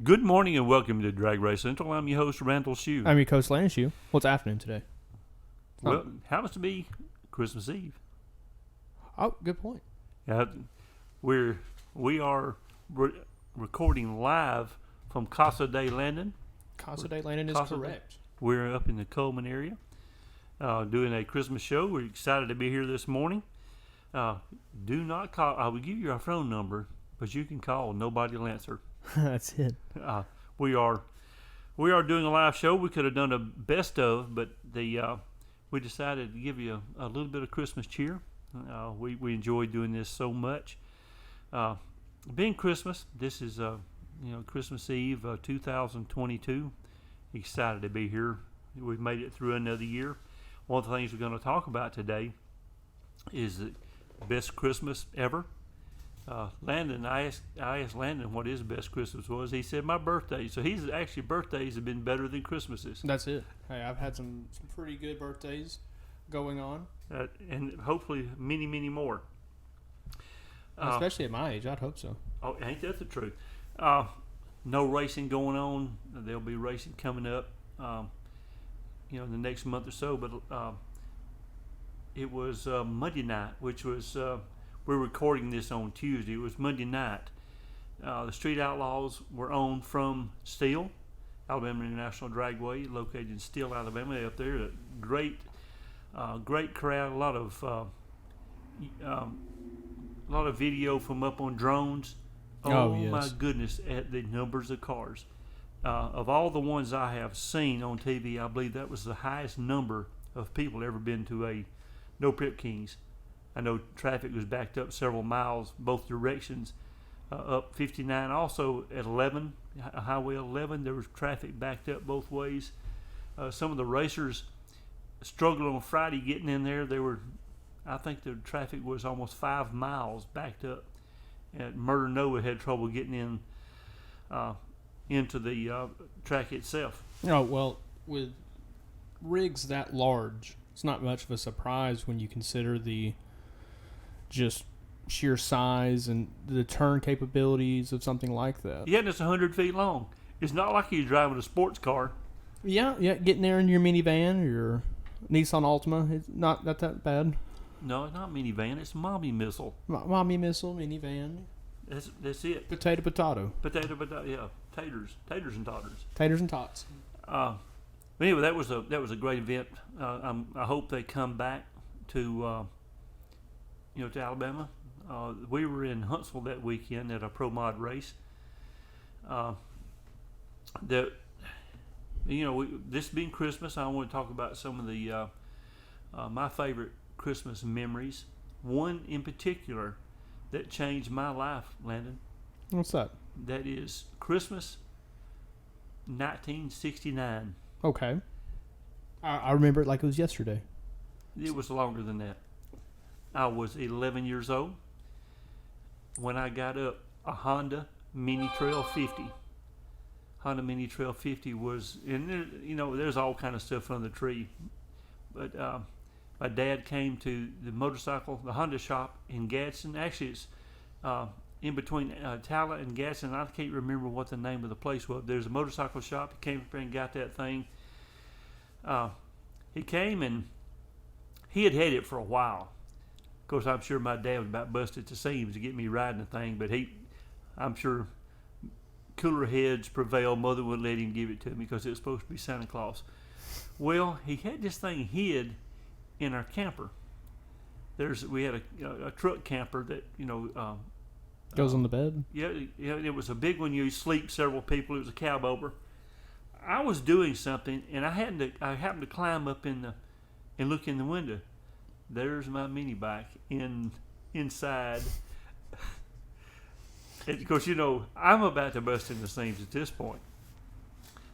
Good morning and welcome to DragRace Central. I'm your host, Randall Shue. I'm your coach, Lance Shue. What's afternoon today? Well, it happens to be Christmas Eve. Oh, good point. We are recording live from Casa de Landon. Casa de Landon is correct. We're up in the Coleman area doing a Christmas show. We're excited to be here this morning. Do not call. I will give you our phone number, but you can call. Nobody will answer. That's it. We are doing a live show. We could have done a best of, but we decided to give you a little bit of Christmas cheer. We enjoy doing this so much. Being Christmas, this is Christmas Eve 2022. Excited to be here. We've made it through another year. One of the things we're going to talk about today is the best Christmas ever. Landon, I asked Landon what his best Christmas was. He said my birthday. So he's actually birthdays have been better than Christmases. That's it. Hey, I've had some pretty good birthdays going on, and hopefully many, many more. Especially at my age, I'd hope so. Oh, ain't that the truth? No racing going on. There'll be racing coming up, in the next month or so. But it was Monday night, which was. We're recording this on Tuesday. It was Monday night. The Street Outlaws were on from Steele, Alabama International Dragway, located in Steele, Alabama. They're up there. A great crowd. A lot of video from up on drones. Oh yes. My goodness! At the numbers of cars. Of all the ones I have seen on TV, I believe that was the highest number of people ever been to a No Prep Kings. I know traffic was backed up several miles, both directions, up 59. Also at 11, Highway 11, there was traffic backed up both ways. Some of the racers struggled on Friday getting in there. I think the traffic was almost 5 miles backed up. And Murder Nova had trouble getting in into the track itself. Oh, well, with rigs that large, it's not much of a surprise when you consider the just sheer size and the turn capabilities of something like that. Yeah, and it's 100 feet long. It's not like you're driving a sports car. Yeah, getting there in your minivan or your Nissan Altima, it's not that bad. No, it's not minivan. It's mommy missile. Mommy missile, minivan. That's it. Potato. Yeah, taters and totters. Taters and tots. But anyway, that was a great event. I hope they come back to to Alabama. We were in Huntsville that weekend at a pro mod race. This being Christmas, I want to talk about some of the my favorite Christmas memories. One in particular that changed my life, Landon. What's that? That is Christmas 1969. Okay. I remember it like it was yesterday. It was longer than that. I was 11 years old when I got up a Honda Mini Trail 50. Honda Mini Trail 50 was, and there's all kind of stuff on the tree. But my dad came to the Honda shop in Gadsden. Actually, it's in between Tala and Gadsden. I can't remember what the name of the place was. There's a motorcycle shop. He came up there and got that thing. He came and he had it for a while. Of course, I'm sure my dad was about busted at the seams to get me riding the thing, but I'm sure cooler heads prevailed. Mother wouldn't let him give it to me because it was supposed to be Santa Claus. Well, he had this thing hid in our camper. We had a truck camper that goes on the bed. Yeah, it was a big one. You sleep several people. It was a cab over. I was doing something, and I happened to climb up and look in the window. There's my mini bike inside. And of course, I'm about to bust in the seams at this point.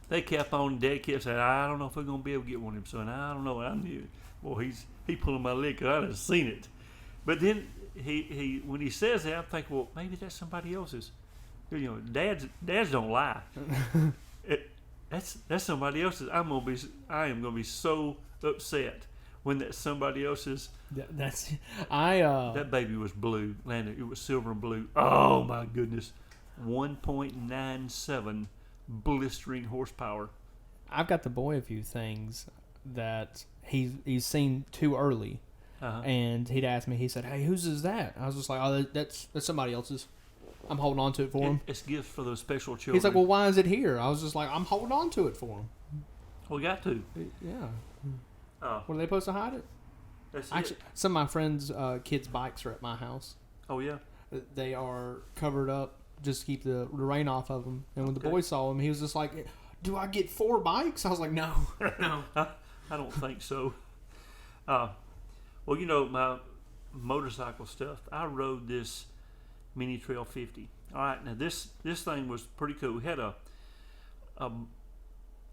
They kept on. Dad kept saying, "I don't know if we're gonna be able to get one of them, son. I don't know." I knew. Well, he pulling my leg because I done seen it. But then he when he says that, I'm thinking, well, maybe that's somebody else's. Dads don't lie. That's somebody else's. I am gonna be so upset when that's somebody else's. That baby was blue, Landon. It was silver and blue. Oh my goodness, 1.97 blistering horsepower. I've got the boy a few things that he's seen too early. And he'd ask me, he said, "Hey, whose is that?" I was just like, "Oh, that's somebody else's. I'm holding on to it for him." It's gifts for those special children. He's like, "Well, why is it here?" I was just like, "I'm holding on to it for him." We got to. Yeah. Were they supposed to hide it? Actually, some of my friends' kids' bikes are at my house. Oh, yeah? They are covered up just to keep the rain off of them. And when the boy saw them, he was just like, "Do I get 4 bikes?" I was like, "No, no." I don't think so. Well, my motorcycle stuff, I rode this Mini Trail 50. All right, now this thing was pretty cool. We had a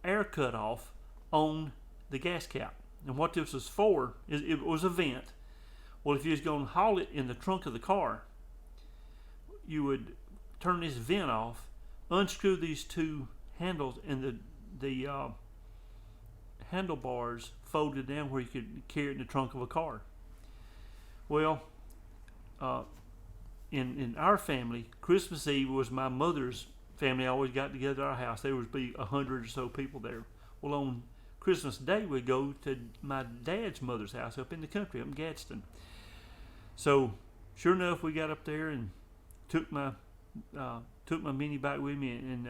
air cut off on the gas cap. And what this was for is it was a vent. Well, if you was going to haul it in the trunk of the car, you would turn this vent off, unscrew these 2 handles, and the handlebars folded down where you could carry it in the trunk of a car. Well, in our family, Christmas Eve was my mother's family. Always got together at our house. There would be 100 or so people there. Well, on Christmas Day, we'd go to my dad's mother's house up in the country, up in Gadsden. So, sure enough, we got up there and took my mini bike with me, and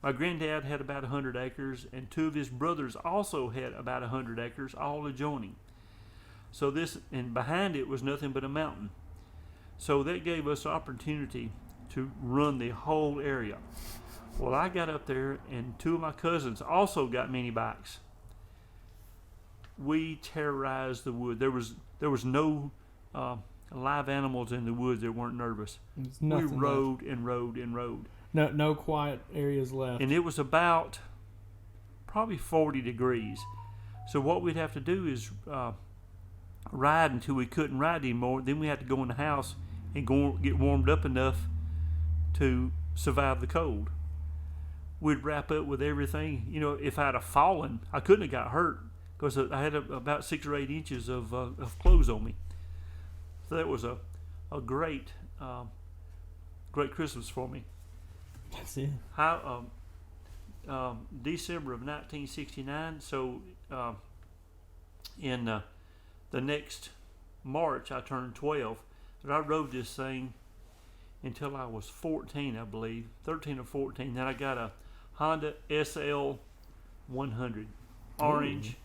my granddad had about 100 acres, and 2 of his brothers also had about 100 acres, all adjoining. So and behind it was nothing but a mountain. So that gave us opportunity to run the whole area. Well, I got up there, and 2 of my cousins also got mini bikes. We terrorized the wood. There was no live animals in the woods that weren't nervous. We rode and rode and rode. No quiet areas left. And it was about probably 40 degrees. So what we'd have to do is ride until we couldn't ride anymore. Then we had to go in the house and get warmed up enough to survive the cold. We'd wrap up with everything. If I'd have fallen, I couldn't have got hurt because I had about 6 or 8 inches of clothes on me. So that was a great Christmas for me. That's it. December of 1969. So in the next March, I turned 12. But I rode this thing until I was 14, I believe, 13 or 14. Then I got a Honda SL 100, orange.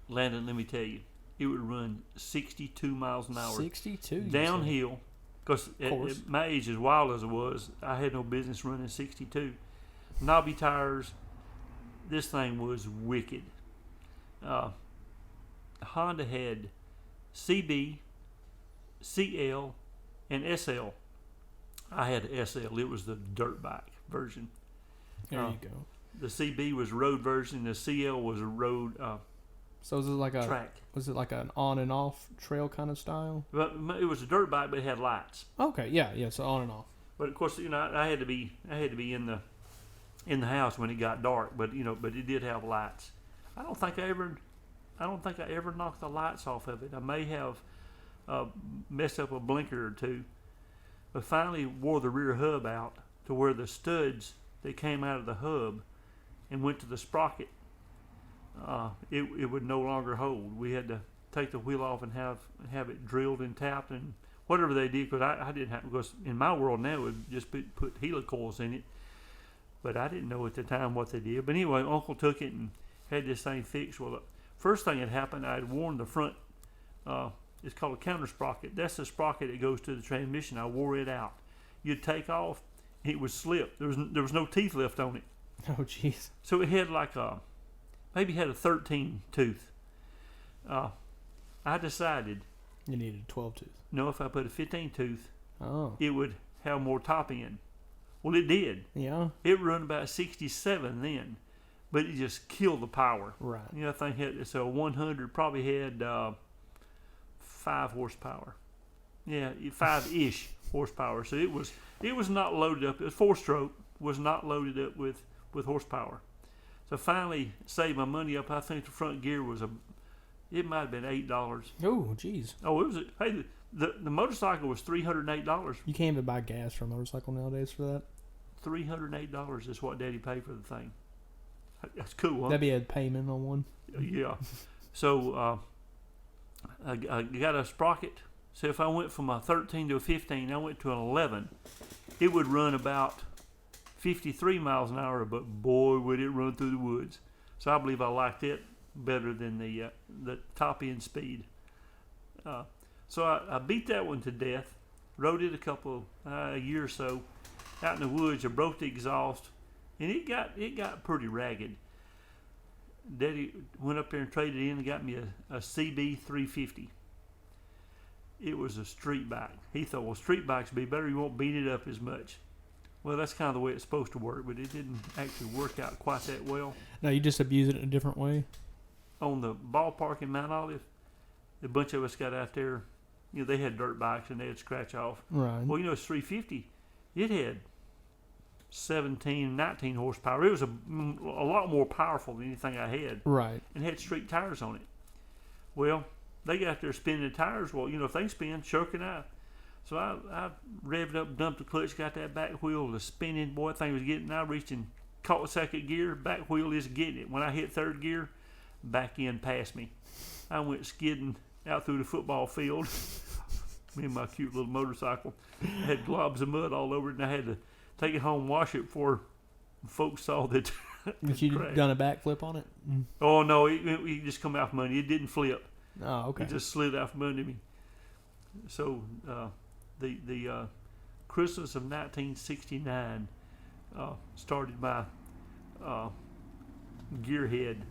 Landon, let me tell you, it would run 62 miles an hour. 62? Downhill. Because at my age, as wild as it was, I had no business running 62. Knobby tires. This thing was wicked. Honda had CB, CL, and SL. I had the SL. It was the dirt bike version. There you go. The CB was road version. The CL was a road so was it like track. Was it like an on and off trail kind of style? But it was a dirt bike, but it had lights. Okay, yeah. So on and off. But of course, I had to be in the house when it got dark. But but it did have lights. I don't think I ever knocked the lights off of it. I may have messed up a blinker or 2. But finally wore the rear hub out to where the studs that came out of the hub and went to the sprocket, it would no longer hold. We had to take the wheel off and have it drilled and tapped and whatever they did, because I didn't have, because in my world now it would just put helicoils in it, but I didn't know at the time what they did. But anyway, Uncle took it and had this thing fixed. Well, the first thing that happened, I had worn the front, it's called a counter sprocket. That's the sprocket that goes to the transmission. I wore it out. You'd take off, it would slip. There was no teeth left on it. Oh, jeez. So it had maybe had a 13 tooth. I decided you needed a 12 tooth. No, if I put a 15 tooth, oh, it would have more top end. Well, it did. Yeah. It run about 67 then, but it just killed the power. Right. I think so 100 probably had 5 horsepower. Yeah, 5-ish horsepower. So it was not loaded up. It was 4-stroke, was not loaded up with horsepower. So finally saved my money up. I think the front gear was it might have been $8. Oh, jeez. Oh, it was the motorcycle was $308. You can't even buy gas for a motorcycle nowadays for that. $308 is what Daddy paid for the thing. That's cool, huh? That'd be a payment on one. Yeah. So I got a sprocket. So if I went from a 13 to a 15, I went to an 11. It would run about 53 miles an hour, but boy, would it run through the woods. So I believe I liked it better than the top end speed. So I beat that one to death. Rode it a year or so out in the woods. I broke the exhaust, and it got pretty ragged. Daddy went up there and traded in and got me a CB 350. It was a street bike. He thought, well, street bikes would be better. You won't beat it up as much. Well, that's kind of the way it's supposed to work, but it didn't actually work out quite that well. No, you just abuse it in a different way. On the ballpark in Mount Olive, a bunch of us got out there. You know, they had dirt bikes and they had scratch off. Right. Well, you know, it's 350. It had 17, 19 horsepower. It was a lot more powerful than anything I had. Right. And had street tires on it. Well, they got out there spinning the tires. Well, you know, if they spin, sure can I. So I revved up, dumped the clutch, got that back wheel, the spinning, boy, that thing was getting, I reached and caught the second gear, back wheel is getting it. When I hit third gear, back end passed me. I went skidding out through the football field. Me and my cute little motorcycle. I had globs of mud all over it, and I had to take it home, wash it before folks saw that. But you done a backflip on it? Oh, no, it just come out from under me. It didn't flip. Oh, okay. It just slid out from under me. So the Christmas of 1969 started my gearhead.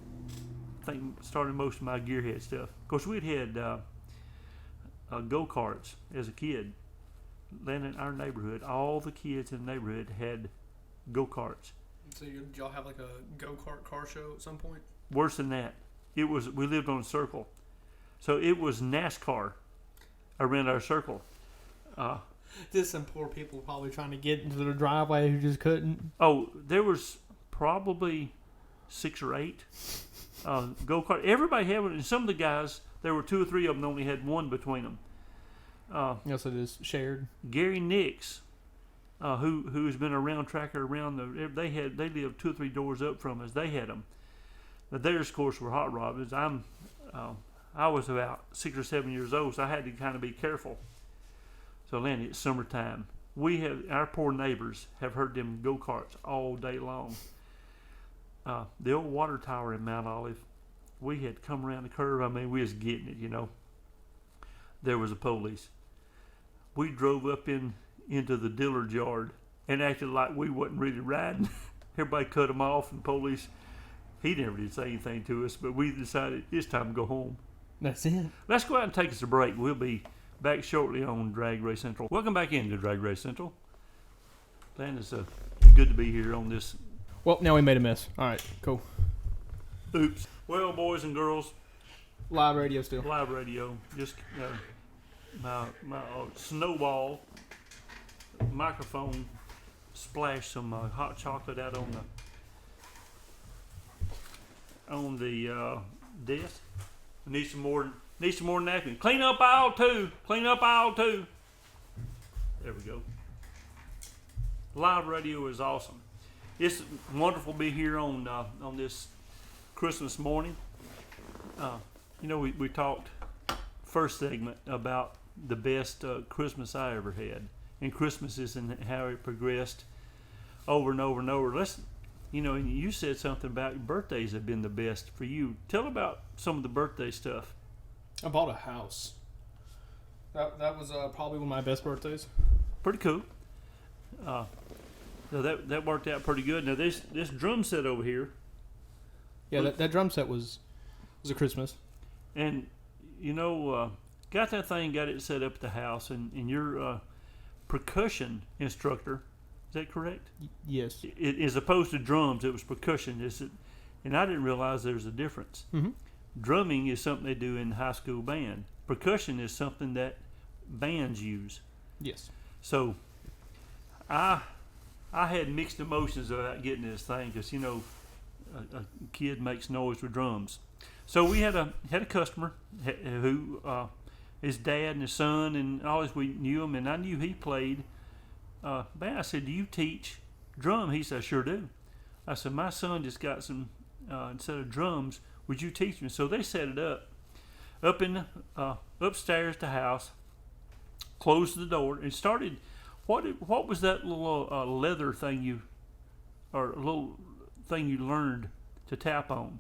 I think started most of my gearhead stuff. Of course, we'd had go-karts as a kid. Then in our neighborhood, all the kids in the neighborhood had go-karts. So did y'all have like a go-kart car show at some point? Worse than that. We lived on a circle. So it was NASCAR around our circle. Just some poor people probably trying to get into the driveway who just couldn't. Oh, there was probably 6 or 8 go-kart. Everybody had one, and some of the guys, there were 2 or 3 of them that only had one between them. Yes, it is shared. Gary Nix, who's been a round tracker around they lived 2 or 3 doors up from us. They had them. But theirs, of course, were hot rods. I was about 6 or 7 years old, so I had to kind of be careful. So, Lanny, it's summertime. Our poor neighbors have heard them go-karts all day long. The old water tower in Mount Olive, we had come around the curve. I mean, we was getting it, you know. There was a police. We drove up into the Dillard's yard and acted like we wasn't really riding. Everybody cut them off, and police, he never did say anything to us, but we decided it's time to go home. That's it. Let's go out and take us a break. We'll be back shortly on DragRace Central. Welcome back into DragRace Central. Dan, it's good to be here on this. Well, now we made a mess. All right, cool. Oops. Well, boys and girls. Live radio still. Live radio. Just my snowball microphone splashed some hot chocolate out on the desk. Need some more napkins. Clean up aisle 2. Clean up aisle 2. There we go. Live radio is awesome. It's wonderful to be here on this Christmas morning. You know, we talked first segment about the best Christmas I ever had, and Christmases and how it progressed over and over and over. You know, and you said something about birthdays have been the best for you. Tell about some of the birthday stuff. I bought a house. That was probably one of my best birthdays. Pretty cool. So that worked out pretty good. Now this drum set over here. Yeah, that drum set was a Christmas. And you know, got it set up at the house, and your percussion instructor. Is that correct? Yes. As opposed to drums, it was percussion. And I didn't realize there's a difference. Mm-hmm. Drumming is something they do in high school band. Percussion is something that bands use. Yes. So I had mixed emotions about getting this thing because, you know, a kid makes noise with drums. So we had a customer who his dad and his son and always we knew him, and I knew he played. Man, I said, "Do you teach drum? He said, I sure do. I said, my son just got some set of drums. Would you teach me? So they set it up in upstairs to house, closed the door, and started. What was that little leather thing a little thing you learned to tap on?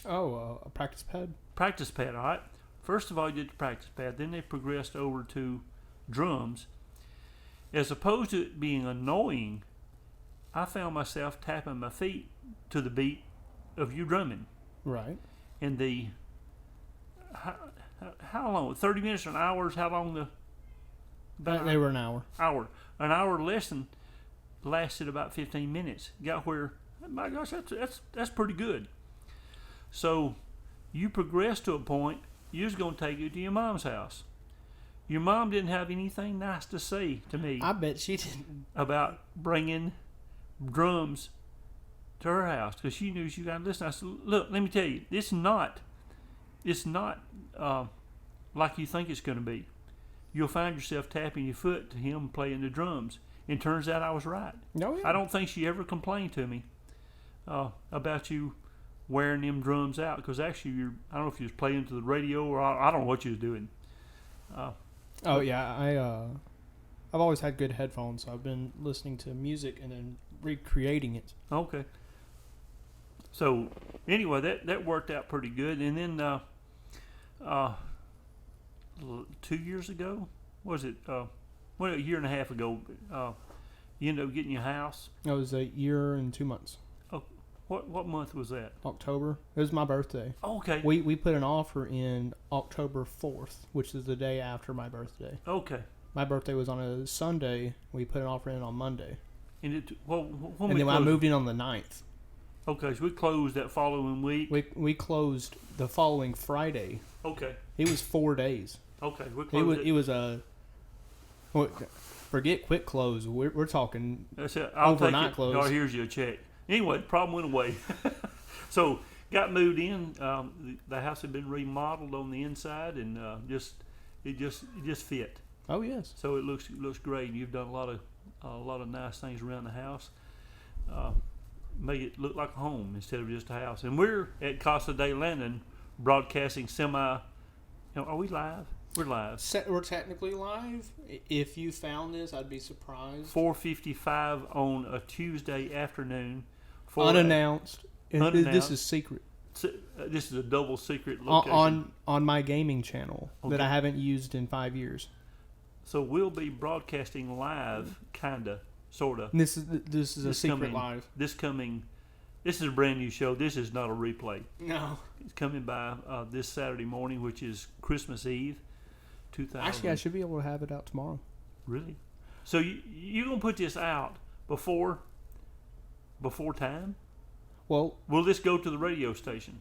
Oh, a practice pad. Practice pad, all right. First of all, you did the practice pad. Then they progressed over to drums. As opposed to it being annoying, I found myself tapping my feet to the beat of you drumming. Right. And how long? 30 minutes or an hour is how long They were an hour. An hour lesson lasted about 15 minutes. Got where, my gosh, that's pretty good. So you progressed to a point, you was going to take you to your mom's house. Your mom didn't have anything nice to say to me. I bet she didn't. About bringing drums to her house because she knew she got to listen. I said, look, let me tell you, it's not like you think it's going to be. You'll find yourself tapping your foot to him playing the drums. And turns out I was right. No, yeah. I don't think she ever complained to me about you wearing them drums out because actually I don't know if you was playing to the radio or I don't know what you was doing. Oh yeah, I've always had good headphones. So I've been listening to music and then recreating it. Okay. So anyway, that worked out pretty good. And then 2 years ago, was it? A year and a half ago, you ended up getting your house. It was a year and 2 months. Oh, what month was that? October. It was my birthday. Oh, okay. We put an offer in October 4th, which is the day after my birthday. Okay. My birthday was on a Sunday. We put an offer in on Monday. And and then I moved in on the 9th. Okay, so we closed that following week. We closed the following Friday. Okay. It was 4 days. Okay, we closed it was a. Forget quick close. We're talking I'll overnight take it. close. Oh, here's your check. Anyway, the problem went away. So got moved in. The house had been remodeled on the inside, and it just fit. Oh yes. So it looks great. You've done a lot of nice things around the house. Make it look like a home instead of just a house. And we're at Casa de Landon, broadcasting semi. Are we live? We're live. We're technically live. If you found this, I'd be surprised. 4:55 on a Tuesday afternoon. Unannounced. Unannounced. This is secret. This is a double secret location. On my gaming channel that I haven't used in 5 years. So we'll be broadcasting live, kinda, sorta. This is a secret live. This is a brand new show. This is not a replay. No. It's coming by this Saturday morning, which is Christmas Eve. 2000. Actually, I should be able to have it out tomorrow. Really? So you gonna put this out before time? Well, will this go to the radio station?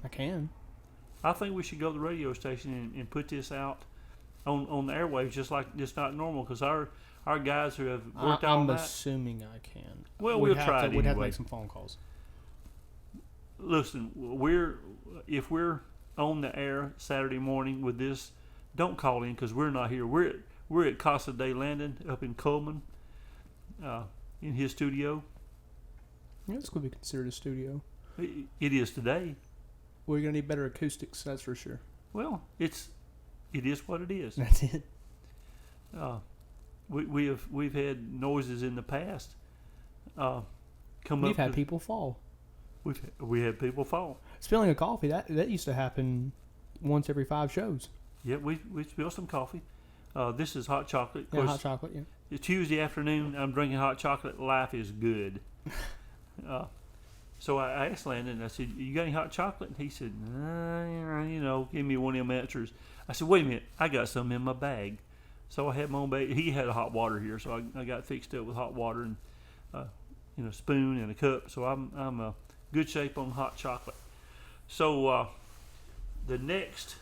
I can. I think we should go to the radio station and put this out on the airwaves, just not normal, because our guys who have worked all night. I'm assuming I can. Well, we'll try it anyway. We'd have to make some phone calls. Listen, if we're on the air Saturday morning with this, don't call in because we're not here. We're at Casa de Landon up in Coleman, in his studio. Yeah, this could be considered a studio. It is today. We're gonna need better acoustics, that's for sure. Well, it is what it is. That's it. We've had noises in the past. We've had people fall. We had people fall. Spilling of coffee, that used to happen once every 5 shows. Yeah, we spilled some coffee. This is hot chocolate. Yeah, hot chocolate, yeah. It's Tuesday afternoon. I'm drinking hot chocolate. Life is good. So I asked Landon, I said, you got any hot chocolate? And he said, give me one of them answers. I said, wait a minute, I got some in my bag. So I had my own bag. He had a hot water here, so I got fixed up with hot water and a spoon and a cup. So I'm good shape on hot chocolate. So the next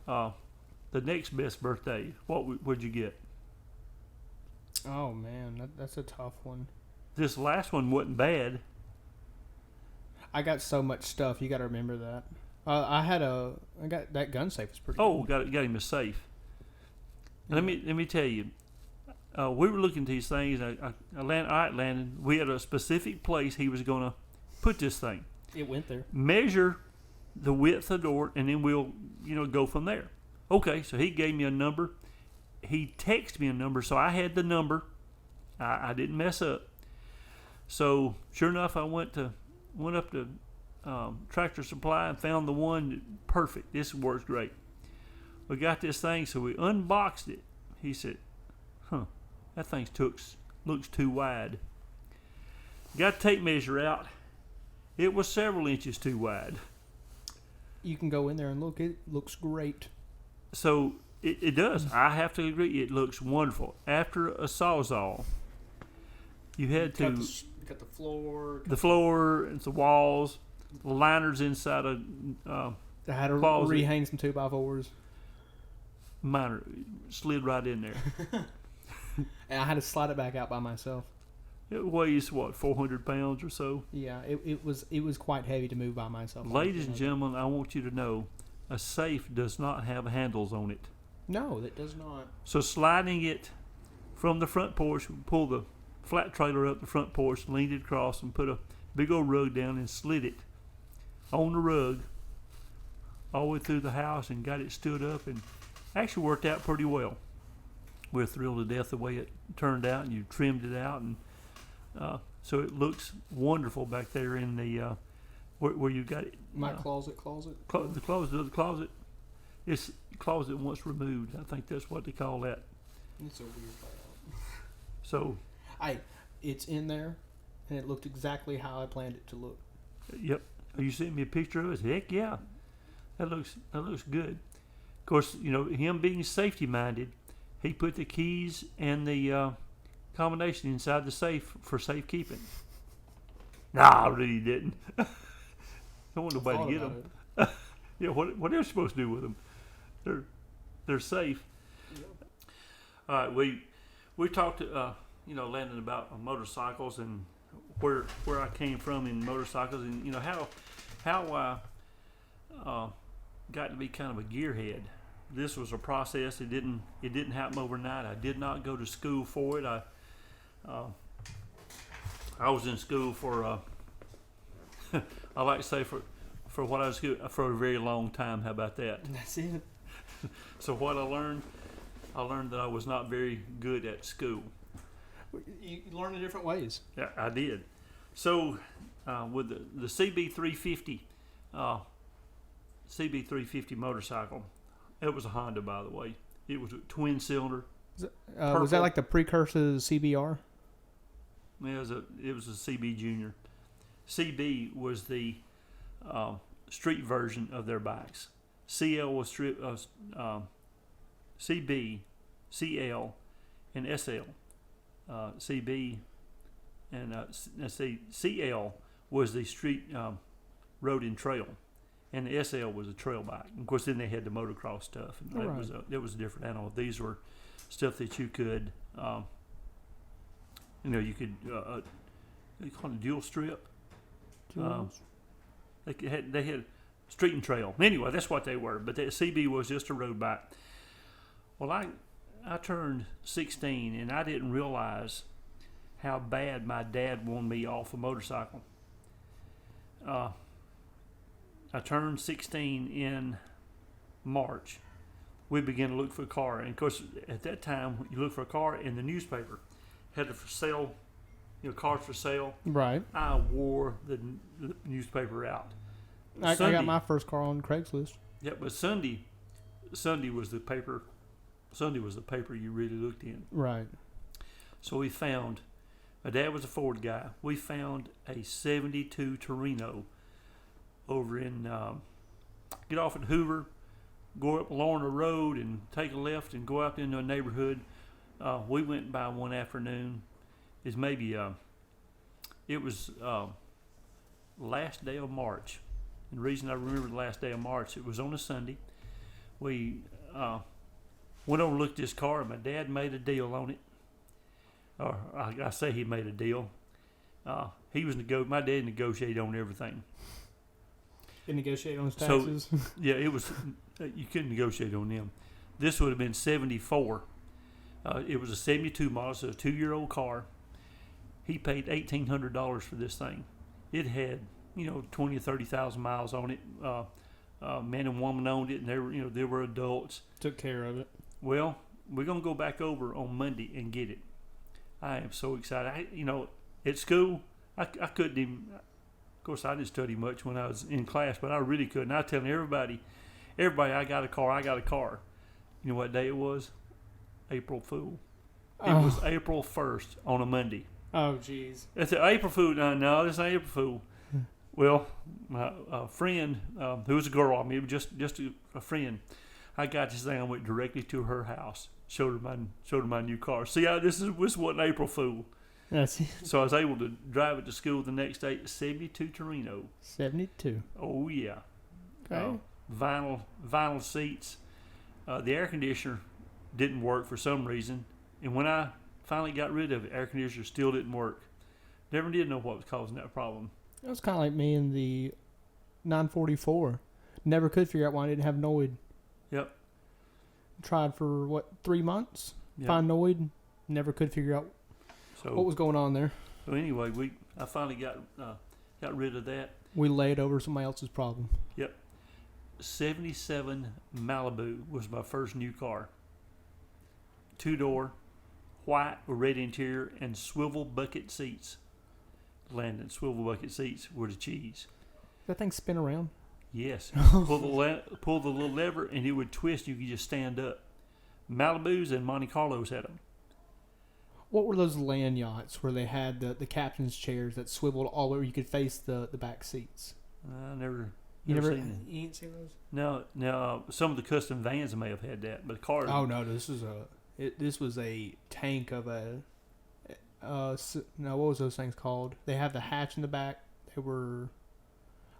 best birthday, what'd you get? Oh man, that's a tough one. This last one wasn't bad. I got so much stuff. You got to remember that. I got that gun safe was pretty. Oh, good. got him a safe. Yeah. Let me tell you, we were looking at these things. All right, Landon, we had a specific place he was going to put this thing. It went there. Measure the width of the door, and then we'll, go from there. Okay, so he gave me a number. He texted me a number, so I had the number. I didn't mess up. So sure enough, I went up to Tractor Supply and found the one perfect. This works great. We got this thing, so we unboxed it. He said, that thing looks too wide. Got the tape measure out. It was several inches too wide. You can go in there and look. It looks great. So it does. I have to agree. It looks wonderful. After a Sawzall, you had to cut the floor. The floor and the walls, the liners inside a I had to closet. rehang some 2x4s. Mine slid right in there. And I had to slide it back out by myself. It weighs 400 pounds or so. Yeah, it was quite heavy to move by myself. Ladies and gentlemen, I want you to know, a safe does not have handles on it. No, that does not. So sliding it from the front porch, pull the flat trailer up the front porch, leaned it across, and put a big old rug down and slid it on the rug all the way through the house and got it stood up, and actually worked out pretty well. We're thrilled to death the way it turned out, and you trimmed it out, and so it looks wonderful back there in the where you got it. My closet. The closet. It's closet once removed. I think that's what they call that. It's a weird layout. So, it's in there, and it looked exactly how I planned it to look. Yep. You sent me a picture of it. Heck yeah, that looks good. Of course, him being safety minded, he put the keys and the combination inside the safe for safekeeping. Nah, I really didn't. Don't want nobody to get them. Yeah, what are you supposed to do with them? They're safe. Yep. All right, we talked to Landon about motorcycles and where I came from in motorcycles, and how I got to be kind of a gearhead. This was a process. It didn't happen overnight. I did not go to school for it. I was in school for I like to say for what I was for a very long time. How about that? That's it. So what I learned that I was not very good at school. You learn in different ways. Yeah, I did. So with the CB350 motorcycle, it was a Honda, by the way. It was a twin cylinder. Was that like the precursor to the CBR? Yeah, it was a CB Junior. CB was the street version of their bikes. CL was CB, CL, and SL. CB and CL was the street road and trail, and the SL was a trail bike. And of course, then they had the motocross stuff. And that was a different animal. These were stuff that you could, you could they call it dual strip. They had street and trail. Anyway, that's what they were. But the CB was just a road bike. Well, I turned 16 and I didn't realize how bad my dad wanted me off a motorcycle. I turned 16 in March. We began to look for a car, and of course, at that time, you look for a car in the newspaper had it for sale, cars for sale. Right. I wore the newspaper out. I got my first car on Craigslist. Yeah, but Sunday was the paper. Sunday was the paper you really looked in. Right. So we found. My dad was a Ford guy. We found a 72 Torino over in, get off at Hoover, go up Lorna Road and take a left and go out into a neighborhood. We went by one afternoon. It was last day of March. And the reason I remember the last day of March, it was on a Sunday. We went over and looked at this car, and my dad made a deal on it. Or I say he made a deal. My dad negotiated on everything. He negotiated on his taxes. So, yeah, it was. You couldn't negotiate on them. This would have been 74. It was a 72 model, so a 2-year-old car. He paid $1,800 for this thing. It had, 20 or 30,000 miles on it. Man and woman owned it, and they were adults. Took care of it. Well, we're gonna go back over on Monday and get it. I am so excited. At school, I couldn't even. Of course, I didn't study much when I was in class, but I really couldn't. I was telling everybody, I got a car. You know what day it was? April Fool. It was April 1st on a Monday. Oh, jeez. It's an April Fool. No, this ain't April Fool. Well, my friend, who was a girl, I mean, it was just a friend. I got this thing. I went directly to her house. Showed her my new car. See, this wasn't April Fool. So I was able to drive it to school the next day. 72 Torino. 72. Oh yeah. Okay. Vinyl seats. The air conditioner didn't work for some reason, and when I finally got rid of it, air conditioner still didn't work. Never did know what was causing that problem. It was kind of like me in the 944. Never could figure out why I didn't have Noid. Yep. Tried for 3 months. Yep. Find Noid. Never could figure out what was going on there. So anyway, I finally got rid of that. We laid over somebody else's problem. Yep. 77 Malibu was my first new car. 2-door, white with red interior, and swivel bucket seats. Landon, swivel bucket seats were the cheese. That thing spin around? Yes. Pull the little lever, and it would twist. You could just stand up. Malibus and Monte Carlos had them. What were those land yachts where they had the captain's chairs that swiveled all over? You could face the back seats. I never seen them. You ain't seen those? No. Some of the custom vans may have had that, but cars. Oh no, this was a tank of a. What was those things called? They have the hatch in the back. They were.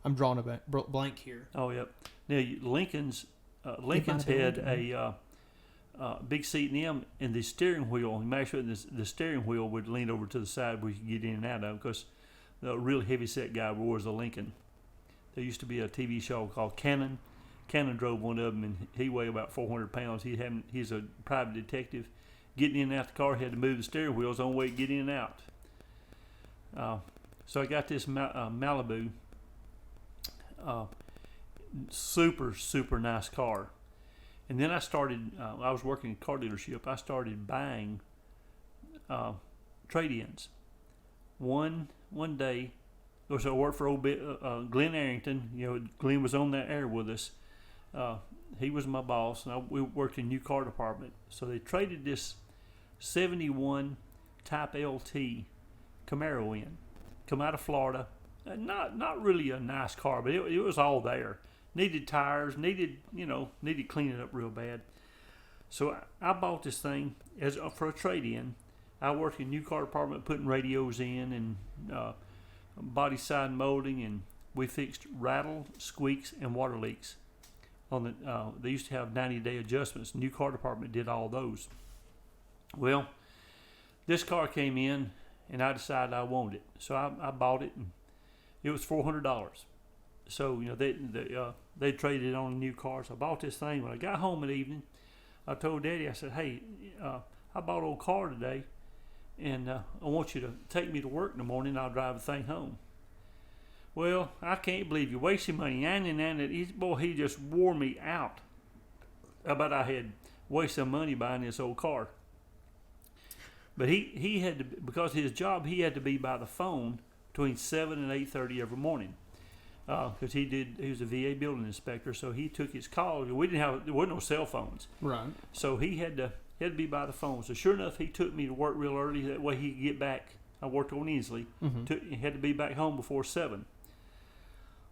I'm drawing a blank here. Oh yep. Now Lincoln's had a big seat in them, and the steering wheel. You make sure the steering wheel would lean over to the side where you could get in and out of, because the real heavy set guy was a Lincoln. There used to be a TV show called Cannon. Cannon drove one of them, and he weighed about 400 pounds. He's a private detective. Getting in and out the car, he had to move the steering wheel. It was the only way to get in and out. So I got this Malibu. Super, super nice car. And then I started, I was working in a car dealership. I started buying trade-ins. One day, so I worked for old Glenn Arrington. Glenn was on that air with us. He was my boss, and we worked in new car department. So they traded this 71 Type LT Camaro in. Come out of Florida. Not really a nice car, but it was all there. Needed tires, needed cleaning up real bad. So I bought this thing for a trade-in. I worked in new car department putting radios in and body side molding, and we fixed rattle, squeaks, and water leaks. They used to have 90-day adjustments. New car department did all those. Well, this car came in, and I decided I wanted it. So I bought it, and it was $400. So they traded it on a new car. So I bought this thing. When I got home that evening, I told Daddy, I said, "Hey, I bought an old car today, and I want you to take me to work in the morning. And I'll drive the thing home." Well, I can't believe you're wasting money. He just wore me out about I had wasted money buying this old car. But he had to, because of his job, he had to be by the phone between 7 and 8:30 every morning. Because he was a VA building inspector, so he took his calls. There wasn't no cell phones. Right. So he had to be by the phone. So sure enough, he took me to work real early. That way he could get back. I worked on Inslee. Mm-hmm. He had to be back home before 7.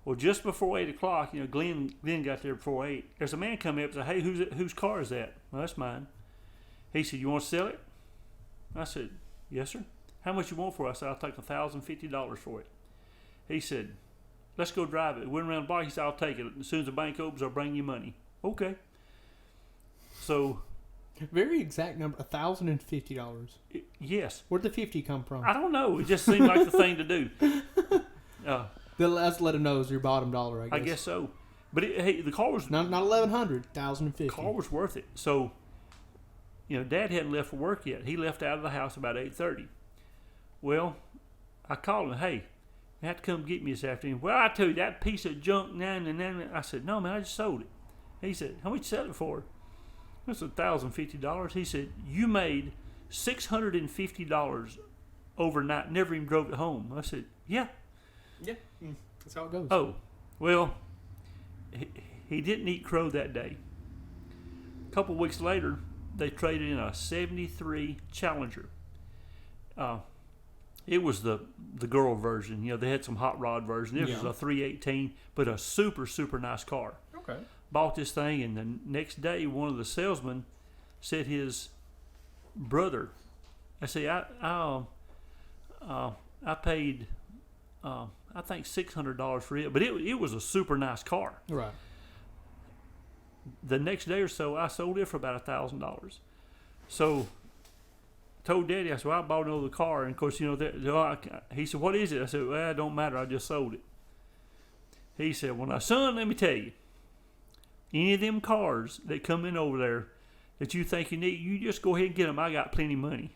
Well, just before 8 o'clock, Glenn got there before 8. There's a man come up and said, "Hey, whose car is that?" "Well, that's mine." He said, "You want to sell it?" I said, "Yes, sir." "How much you want for it?" I said, "I'll take $1,050 for it." He said, "Let's go drive it." We went around the block. He said, "I'll take it. As soon as the bank opens, I'll bring you money." Okay. So. Very exact number, $1,050. Yes. Where'd the 50 come from? I don't know. It just seemed like the thing to do. Let's let him know it was your bottom dollar, I guess. I guess so. But the car was not $1,100, $1,050. The car was worth it. So Dad hadn't left for work yet. He left out of the house about 8:30. Well, I called him. Hey, you have to come get me this afternoon. Well, I tell you, that piece of junk, I said, no, man, I just sold it. He said, how much you sell it for? That's $1,050. He said, you made $650 overnight, never even drove it home. I said, yeah. Yeah, that's how it goes. Oh, well, he didn't eat crow that day. A couple of weeks later, they traded in a 73 Challenger. It was the girl version. They had some hot rod version. This was a 318, but a super, super nice car. Okay. Bought this thing, and the next day, one of the salesmen said his brother, I paid, I think $600 for it, but it was a super nice car. Right. The next day or so, I sold it for about $1,000. So, told Daddy, I said, well, I bought another car, and of course, he said, what is it? I said, well, it don't matter, I just sold it. He said, well, now, son, let me tell you, any of them cars that come in over there that you think you need, you just go ahead and get them. I got plenty of money.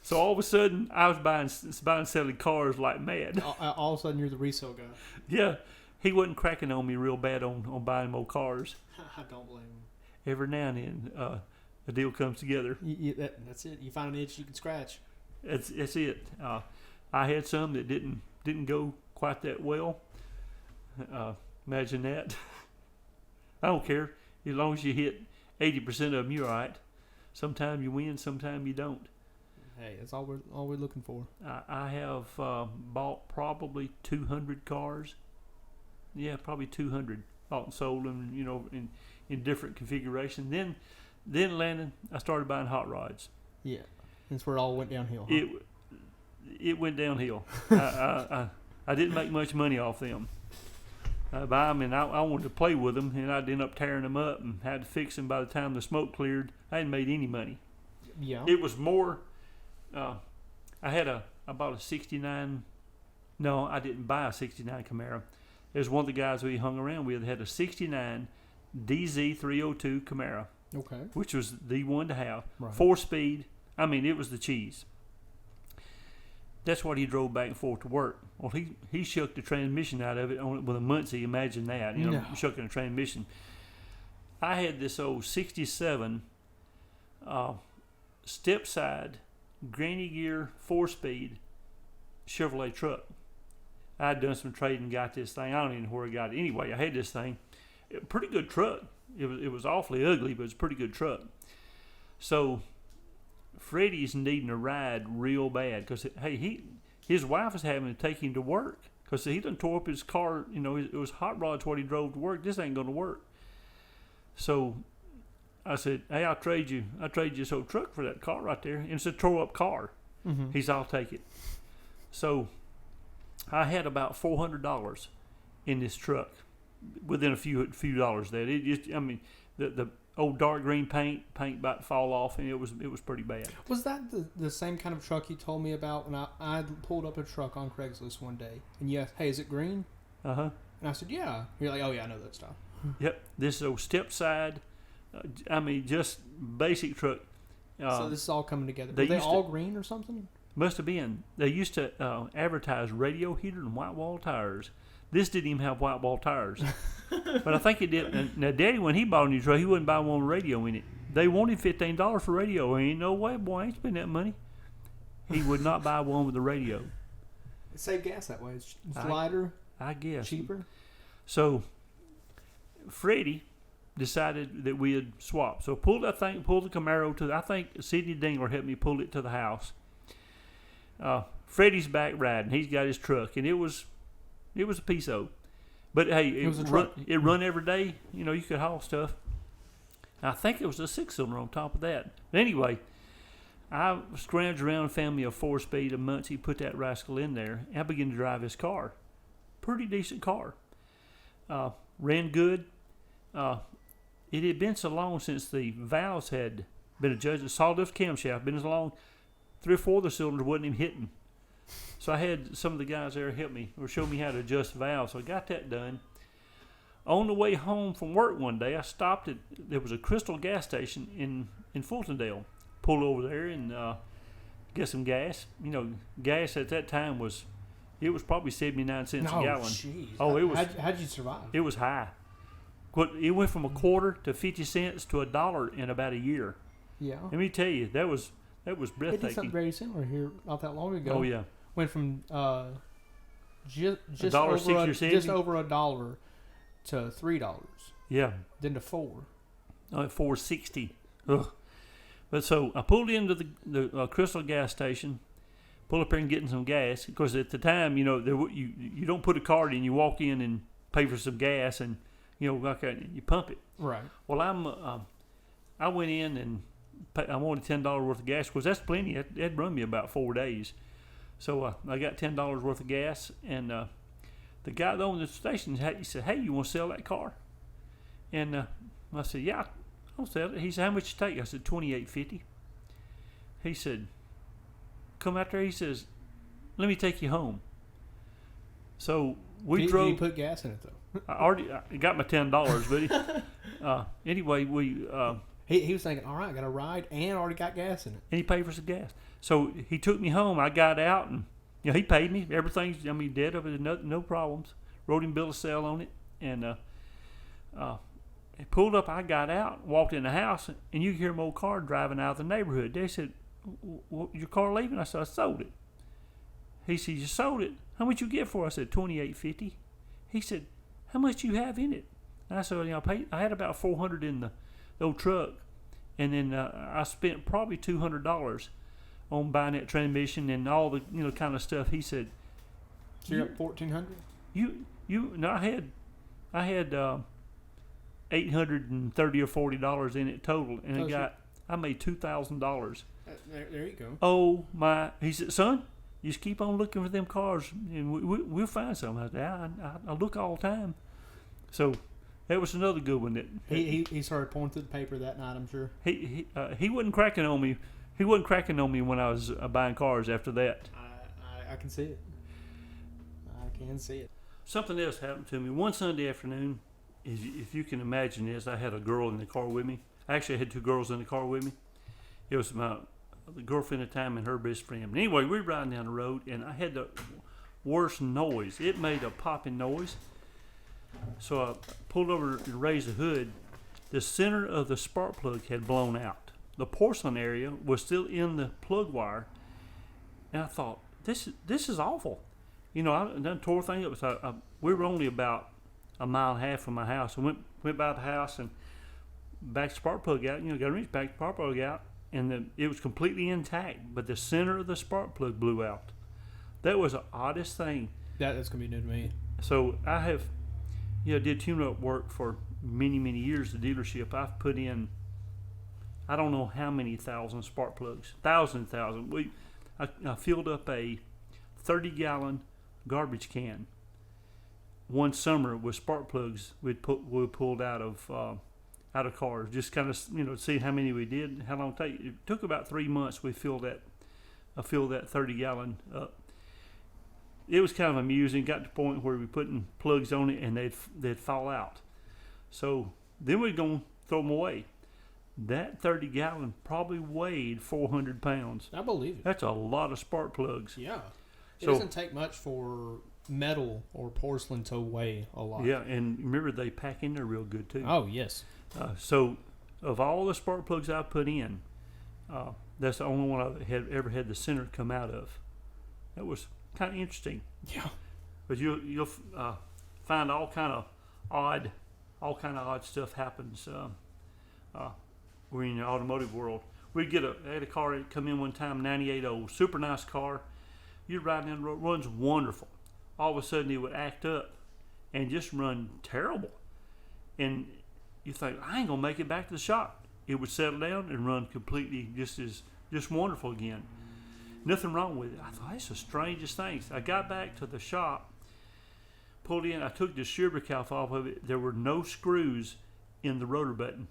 So all of a sudden, I was buying and selling cars like mad. All of a sudden, you're the resale guy. Yeah, he wasn't cracking on me real bad on buying more cars. I don't blame him. Every now and then, a deal comes together. That's it. You find an itch you can scratch. That's it. I had some that didn't go quite that well. Imagine that. I don't care. As long as you hit 80% of them, you're all right. Sometimes you win, sometimes you don't. Hey, that's all we're looking for. I have bought probably 200 cars. Yeah, probably 200. Bought and sold them, in different configurations. Then Landon, I started buying hot rods. Yeah, that's where it all went downhill. Huh? It went downhill. I didn't make much money off them. I buy them, and I wanted to play with them, and I'd end up tearing them up and had to fix them by the time the smoke cleared. I hadn't made any money. Yeah. It was more, I bought a 69, no, I didn't buy a 69 Camaro. There's one of the guys we hung around with had a 69 DZ302 Camaro. Okay. Which was the one to have. Right. 4-speed. I mean, it was the cheese. That's what he drove back and forth to work. Well, he shook the transmission out of it with a Muncie. Imagine that, shucking a transmission. I had this old 67 step-side granny gear 4-speed Chevrolet truck. I had done some trading, got this thing. I don't even know where I got it. Anyway, I had this thing. Pretty good truck. It was awfully ugly, but it was a pretty good truck. So Freddie's needing a ride real bad because, hey, his wife is having to take him to work because he done tore up his car. It was hot rods what he drove to work. This ain't going to work. So I said, hey, I'll trade you this old truck for that car right there. And it's a tore up car. Mm-hmm. He said, I'll take it. So I had about $400 in this truck within a few dollars there. It just, the old dark green paint about to fall off, and it was pretty bad. Was that the same kind of truck you told me about when I pulled up a truck on Craigslist one day, and you asked, hey, is it green? Uh-huh. And I said, yeah. You're like, oh yeah, I know that stuff. Yep. This old step side, just basic truck. So this is all coming together. Were they all green or something? Must have been. They used to advertise radio heater and white wall tires. This didn't even have white wall tires. But I think it did. Now, Daddy, when he bought a new truck, he wouldn't buy one with radio in it. They wanted $15 for radio. Ain't no way, boy. I ain't spending that money. He would not buy one with a radio. It saved gas that way. It's lighter. I guess. Cheaper. So, Freddie decided that we'd swap. So, pulled the Camaro I think Sidney Dingler helped me pull it to the house. Freddie's back riding. He's got his truck, and it was a piece of. But hey, it run every day. You could haul stuff. I think it was a 6-cylinder on top of that. But anyway, I scrounged around and found me a 4-speed of Muncie, put that rascal in there, and I began to drive his car. Pretty decent car. Ran good. It had been so long since the valves had been adjusted. The sawdust camshaft been as long. 3 or 4 of the cylinders wasn't even hitting. So I had some of the guys there help me or show me how to adjust the valve. So I got that done. On the way home from work one day, I stopped there was a Crystal gas station in Fultondale. Pull over there and get some gas. You know, gas at that time was probably 79 cents a gallon. Jeez. Oh, it was. How'd you survive? It was high. It went from a quarter to 50 cents to $1 in about a year. Yeah. Let me tell you, that was They did breathtaking. something very similar here not that long ago. Oh yeah. Went from just $1.60 or $1.70? Just over $1 to $3. Yeah. Then to $4. At $4.60. Ugh. But so I pulled into the Crystal gas station, pull up there and getting some gas. Because at the time, you know, you don't put a card in, you walk in and pay for some gas, and you know, you pump it. Right. Well, I went in and I wanted $10 worth of gas because that's plenty. It'd run me about 4 days. So I got $10 worth of gas, and the guy that owned the station, he said, "Hey, you want to sell that car?" And I said, "Yeah, I'll sell it." He said, "How much you take?" I said, $28.50. He said, "Come out there." He says, "Let me take you home." So we drove. Did you put gas in it though? I got my $10, but anyway, He was thinking, all right, I got a ride and already got gas in it. and he paid for some gas. So he took me home. I got out, and you know, he paid me everything. I mean, dead of it, no problems. Wrote him bill of sale on it, and he pulled up. I got out, walked in the house, and you could hear my old car driving out of the neighborhood. They said, "Your car leaving?" I said, "I sold it." He said, "You sold it? How much you get for it?" I said, $28.50. He said, "How much you have in it?" And I said, "You know, I had about $400 in the old truck, and then I spent probably $200 on buying that transmission and all the kind of stuff." He said, So you're at $1,400? No, I had $830 or $40 in it total, and I made $2,000. There you go. Oh my! He said, "Son, you just keep on looking for them cars, and we'll find something." I said, I look all the time. So that was another good one. That he started pulling through the paper that night, I'm sure. He wasn't cracking on me. He wasn't cracking on me when I was buying cars after that. I can see it. I can see it. Something else happened to me one Sunday afternoon. If you can imagine this, I had a girl in the car with me. Actually, I had two girls in the car with me. It was the girlfriend at the time and her best friend. Anyway, we were riding down the road, and I had the worst noise. It made a popping noise. So I pulled over to raise the hood. The center of the spark plug had blown out. The porcelain area was still in the plug wire, and I thought, this is awful. You know, I done tore things up. So we were only about a mile and a half from my house. I went by the house and backed the spark plug out. You know, got to reach back the spark plug out, and it was completely intact. But the center of the spark plug blew out. That was the oddest thing. That's gonna be new to me. So I have, did tune-up work for many, many years. The dealership, I've put in, I don't know how many thousand spark plugs, thousand. I filled up a 30-gallon garbage can one summer with spark plugs we pulled out of cars, just kind of see how many we did, how long it take. It took about 3 months. We filled that 30-gallon up. It was kind of amusing. Got to the point where we putting plugs on it and they'd fall out. So then we're gonna throw them away. That 30-gallon probably weighed 400 pounds. I believe it. That's a lot of spark plugs. Yeah. It doesn't take much for metal or porcelain to weigh a lot. Yeah, and remember they pack in there real good too. Oh yes. So of all the spark plugs I put in, that's the only one I had ever had the center come out of. That was kind of interesting. Yeah. But you'll find all kind of odd stuff happens. We're in the automotive world. I had a car that come in one time, 98 old, super nice car. You're riding down the road, runs wonderful. All of a sudden it would act up and just run terrible. And you think, I ain't gonna make it back to the shop. It would settle down and run completely just wonderful again. Nothing wrong with it. I thought, that's the strangest things. I got back to the shop, pulled in, I took the Schubert valve off of it. There were no screws in the rotor button.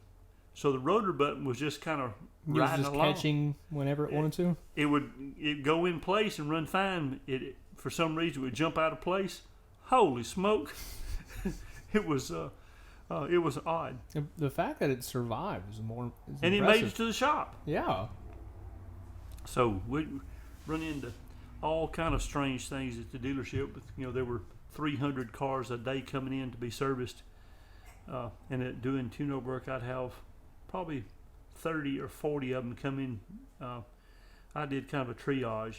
So the rotor button was just kind of riding along. Just catching whenever it wanted to? It'd go in place and run fine. It for some reason, it would jump out of place. Holy smoke. It was It was odd. The fact that it survived is more. Is and impressive. it made it to the shop. Yeah. So we run into all kind of strange things at the dealership. There were 300 cars a day coming in to be serviced, and at doing tune-up work, I'd have probably 30 or 40 of them come in. I did kind of a triage.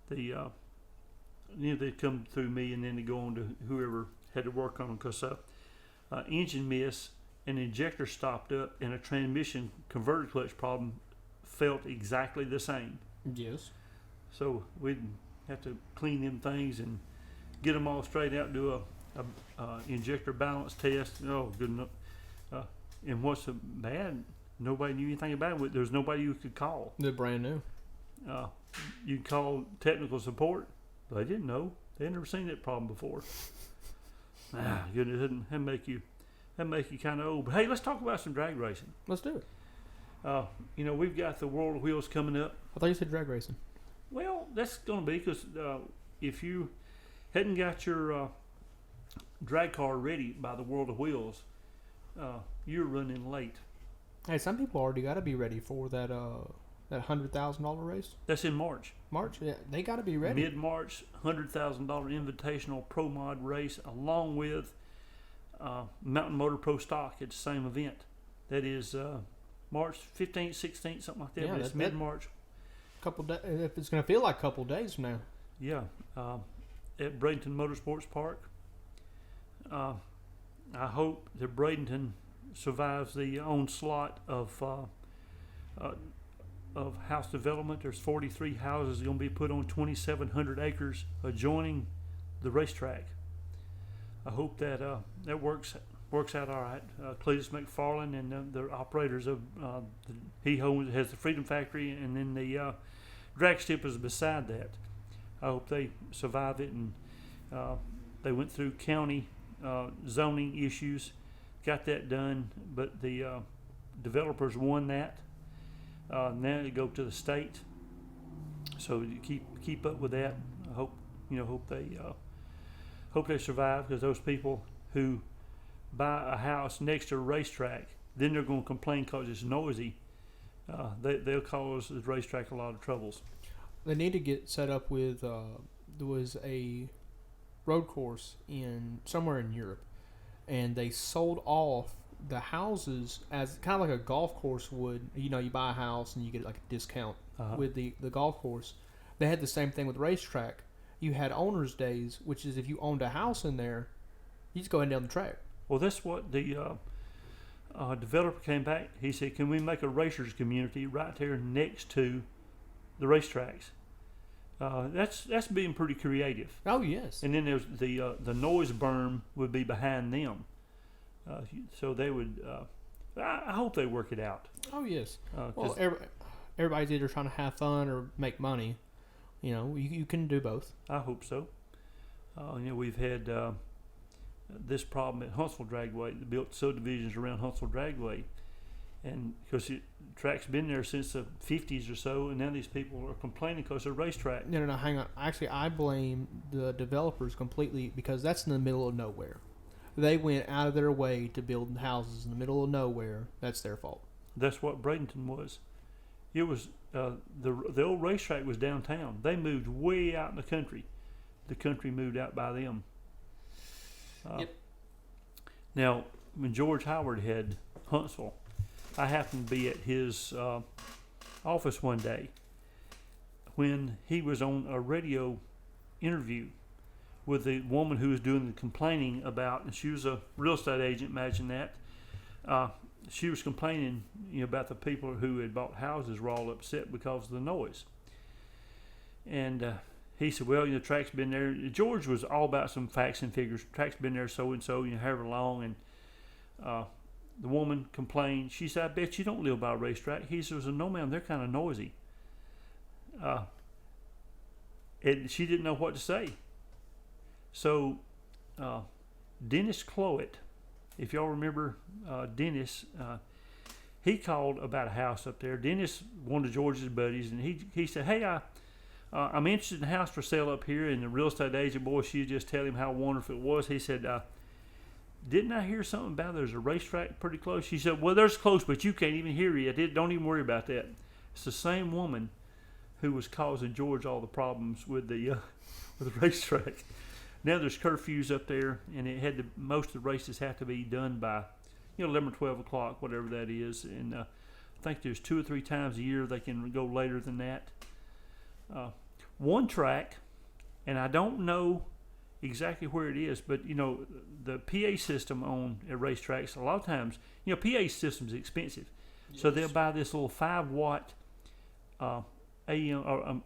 They'd come through me, and then they go on to whoever had to work on them, because engine miss, an injector stopped up, and a transmission converter clutch problem felt exactly the same. Yes. So we'd have to clean them things and get them all straightened out, do a injector balance test. Oh, good enough. And what's so bad, nobody knew anything about it. There was nobody you could call. They're brand new. You call technical support. They didn't know. They had never seen that problem before. Goodness, that make you kind of old. But hey, let's talk about some drag racing. Let's do it. We've got the World of Wheels coming up. I thought you said drag racing. Well, that's going to be because if you hadn't got your drag car ready by the World of Wheels, you're running late. Hey, some people already got to be ready for that $100,000 race. That's in March. March, yeah, they got to be ready. Mid-March, $100,000 invitational pro mod race, along with Mountain Motor Pro Stock at the same event. That is March 15th, 16th, something like that. Yeah, but it's mid-March. Couple days. If it's going to feel like a couple days from now. Yeah, at Bradenton Motorsports Park. I hope that Bradenton survives the onslaught of house development. There's 43 houses going to be put on 2,700 acres adjoining the racetrack. I hope that that works out all right. Cletus McFarland and the operators of he has the Freedom Factory, and then the drag strip is beside that. I hope they survive it, and they went through county zoning issues, got that done, but the developers won that. Now they go to the state, so you keep up with that. I hope they survive, because those people who buy a house next to a racetrack, then they're going to complain because it's noisy. They'll cause the racetrack a lot of troubles. They need to get set up with. There was a road course somewhere in Europe, and they sold off the houses as kind of like a golf course would. You buy a house and you get like a discount with the golf course. They had the same thing with racetrack. You had owners' days, which is if you owned a house in there, you just go down the track. Well, that's what the developer came back. He said, "Can we make a racers community right there next to the racetracks?" That's being pretty creative. Oh yes. And then there's the noise berm would be behind them. So they would. I hope they work it out. Oh yes. Well, everybody's either trying to have fun or make money. You can do both. I hope so. We've had this problem at Huntsville Dragway. They built subdivisions around Huntsville Dragway, and because the track's been there since the 50s or so, and now these people are complaining because of racetrack. No, hang on. Actually, I blame the developers completely, because that's in the middle of nowhere. They went out of their way to build houses in the middle of nowhere. That's their fault. That's what Bradenton was. It was the old racetrack was downtown. They moved way out in the country. The country moved out by them. Yep. Now, when George Howard had Huntsville, I happened to be at his office one day when he was on a radio interview with the woman who was doing the complaining about, and she was a real estate agent, imagine that. She was complaining about the people who had bought houses were all upset because of the noise. And he said, well, the track's been there. George was all about some facts and figures. Track's been there so-and-so, however long. And the woman complained. She said, I bet you don't live by a racetrack. He said, no, ma'am, they're kind of noisy. And she didn't know what to say. So Dennis Cloet, if y'all remember Dennis, he called about a house up there. Dennis, one of George's buddies, and he said, hey, I'm interested in a house for sale up here. And the real estate agent boy, she just tell him how wonderful it was. He said, didn't I hear something about there's a racetrack pretty close? She said, well, there's close, but you can't even hear it. Don't even worry about that. It's the same woman who was causing George all the problems with the racetrack. Now there's curfews up there, and most of the races have to be done by 11 or 12 o'clock, whatever that is. And I think there's 2 or 3 times a year they can go later than that. One track, and I don't know exactly where it is, but the PA system on at racetracks, a lot of times, PA system's expensive. Yes. So they'll buy this little 5-watt AM or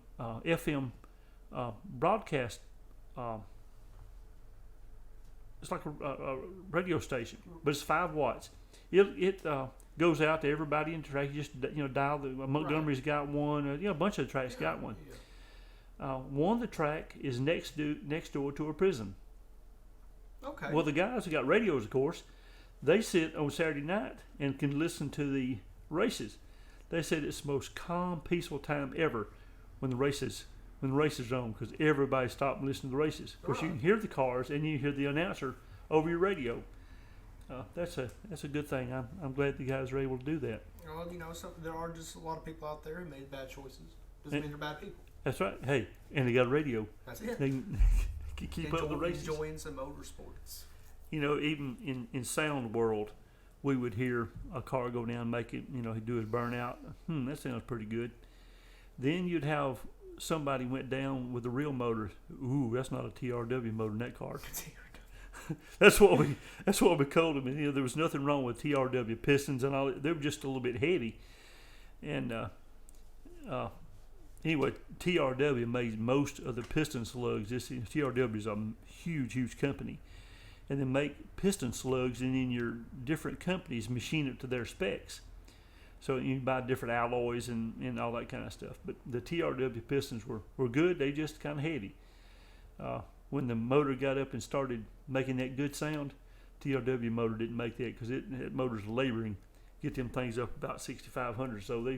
FM broadcast. It's like a radio station, but it's 5 watts. It goes out to everybody in the track. You just dial the Montgomery's got one. A bunch of the tracks got one. Yeah. One of the track is next door to a prison. Okay. Well, the guys who got radios, of course, they sit on Saturday night and can listen to the races. They said it's the most calm, peaceful time ever when the races are on, because everybody stopped and listened to the races. Of course, you can hear the cars and you hear the announcer over your radio. That's a good thing. I'm glad the guys are able to do that. Well, there are just a lot of people out there who made bad choices. Doesn't mean they're bad people. That's right. Hey, and they got a radio. That's it. They can keep up the races. Enjoying some motorsports. Even in sound world, we would hear a car go down, make it, he'd do his burnout. That sounds pretty good. Then you'd have somebody went down with a real motor. Ooh, that's not a TRW motor in that car. That's what we called them. There was nothing wrong with TRW pistons and all. They were just a little bit heavy. And anyway, TRW made most of the piston slugs. TRW is a huge company, and they make piston slugs, and then your different companies machine it to their specs. So you buy different alloys and all that kind of stuff. But the TRW pistons were good. They just kind of heavy. When the motor got up and started making that good sound, TRW motor didn't make that, because that motor's laboring. Get them things up about 6,500. So they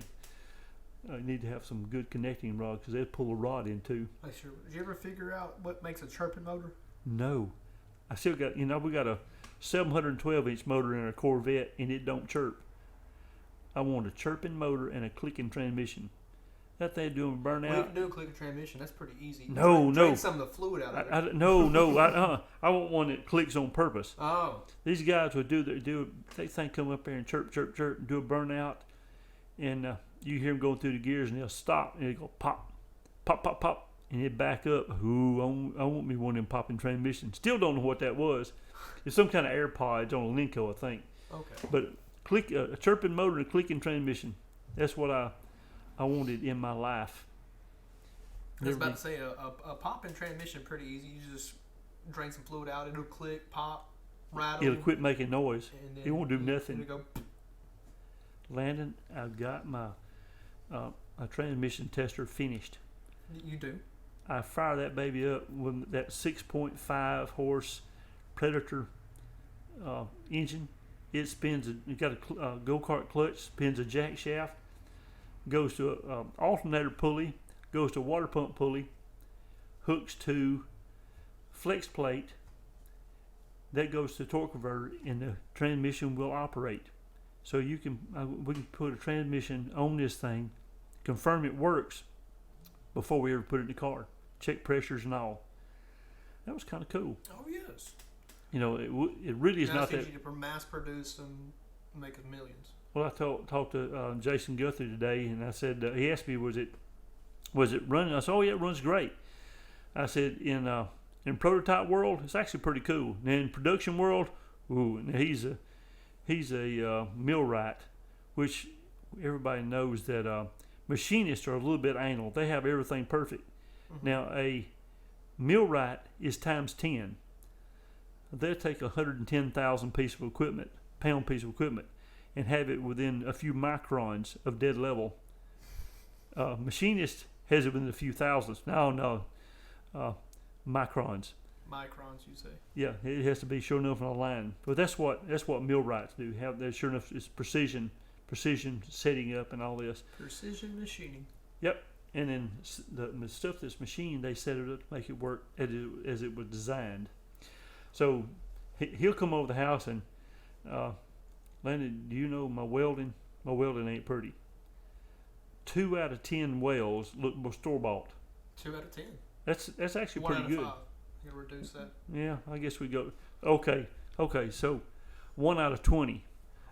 need to have some good connecting rod, because they'll pull a rod in too. Sure. Did you ever figure out what makes a chirping motor? No. I still got, we got a 712-inch motor in a Corvette, and it don't chirp. I want a chirping motor and a clicking transmission. That thing doing burnout. Well, you can do a clicking transmission. That's pretty easy. No. Drain some of the fluid out of it. I want one that clicks on purpose. Oh. These guys would they think come up there and chirp, and do a burnout, and you hear them going through the gears, and they'll stop, and they go pop, pop, pop, pop, and it back up. Ooh, I want me one of them popping transmissions. Still don't know what that was. It's some kind of air pods on a Lenco, I think. Okay. But a chirping motor and a clicking transmission. That's what I wanted in my life. I was about to say, a popping transmission pretty easy. You just drain some fluid out. It'll click, pop, rattle. It'll quit making noise. It won't do nothing. It'll go. Landon, I've got my a transmission tester finished. You do? I fire that baby up with that 6.5 horse Predator engine. It spins. It got a go-kart clutch. Spins a jack shaft. Goes to an alternator pulley. Goes to a water pump pulley. Hooks to flex plate. That goes to torque converter, and the transmission will operate. So we can put a transmission on this thing, confirm it works before we ever put it in the car. Check pressures and all. That was kind of cool. Oh yes. It really is not that. It's easy to mass produce and make millions. Well, I talked to Jason Guthrie today, and I said, he asked me, was it running? I said, oh yeah, it runs great. I said, in prototype world, it's actually pretty cool. And in production world, ooh, and he's a millwright, which everybody knows that machinists are a little bit anal. They have everything perfect. Mm-hmm. Now a millwright is times 10. They'll take 110,000 pound piece of equipment, and have it within a few microns of dead level. Machinist has it within a few thousandths. No, microns. Microns, you say? Yeah, it has to be sure enough on a line. But that's what millwrights do. Have sure enough, it's precision setting up and all this. Precision machining. Yep. And then the stuff that's machined, they set it up to make it work as it was designed. So he'll come over the house and, Landon, do you know my welding? My welding ain't pretty. 2 out of 10 welds look more store bought. 2 out of 10. That's actually 1 pretty out of good. 5. You gonna reduce that? Yeah, I guess we go. Okay. So 1 out of 20.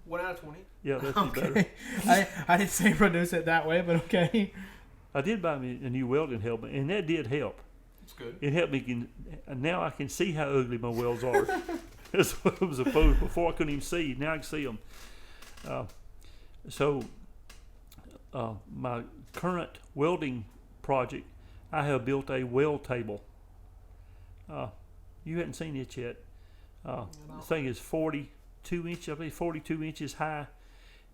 1 out of 20. Yeah, that's Okay. better. I didn't say reduce it that way, but okay. I did buy me a new welding helmet, and that did help. It's good. It helped me. Now I can see how ugly my welds are. That's what I was opposed. Before I couldn't even see. Now I can see them. My current welding project, I have built a weld table. You hadn't seen it yet. The thing is 42 inches. I believe 42 inches high,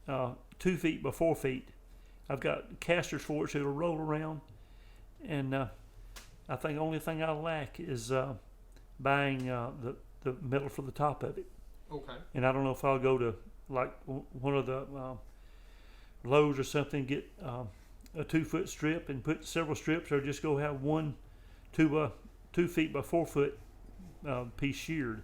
2 feet by 4 feet. I've got casters for it so it'll roll around, and I think the only thing I lack is buying the metal for the top of it. Okay. And I don't know if I'll go to like one of the Lowe's or something, get a 2-foot strip and put several strips, or just go have 2 feet by 4 foot piece sheared.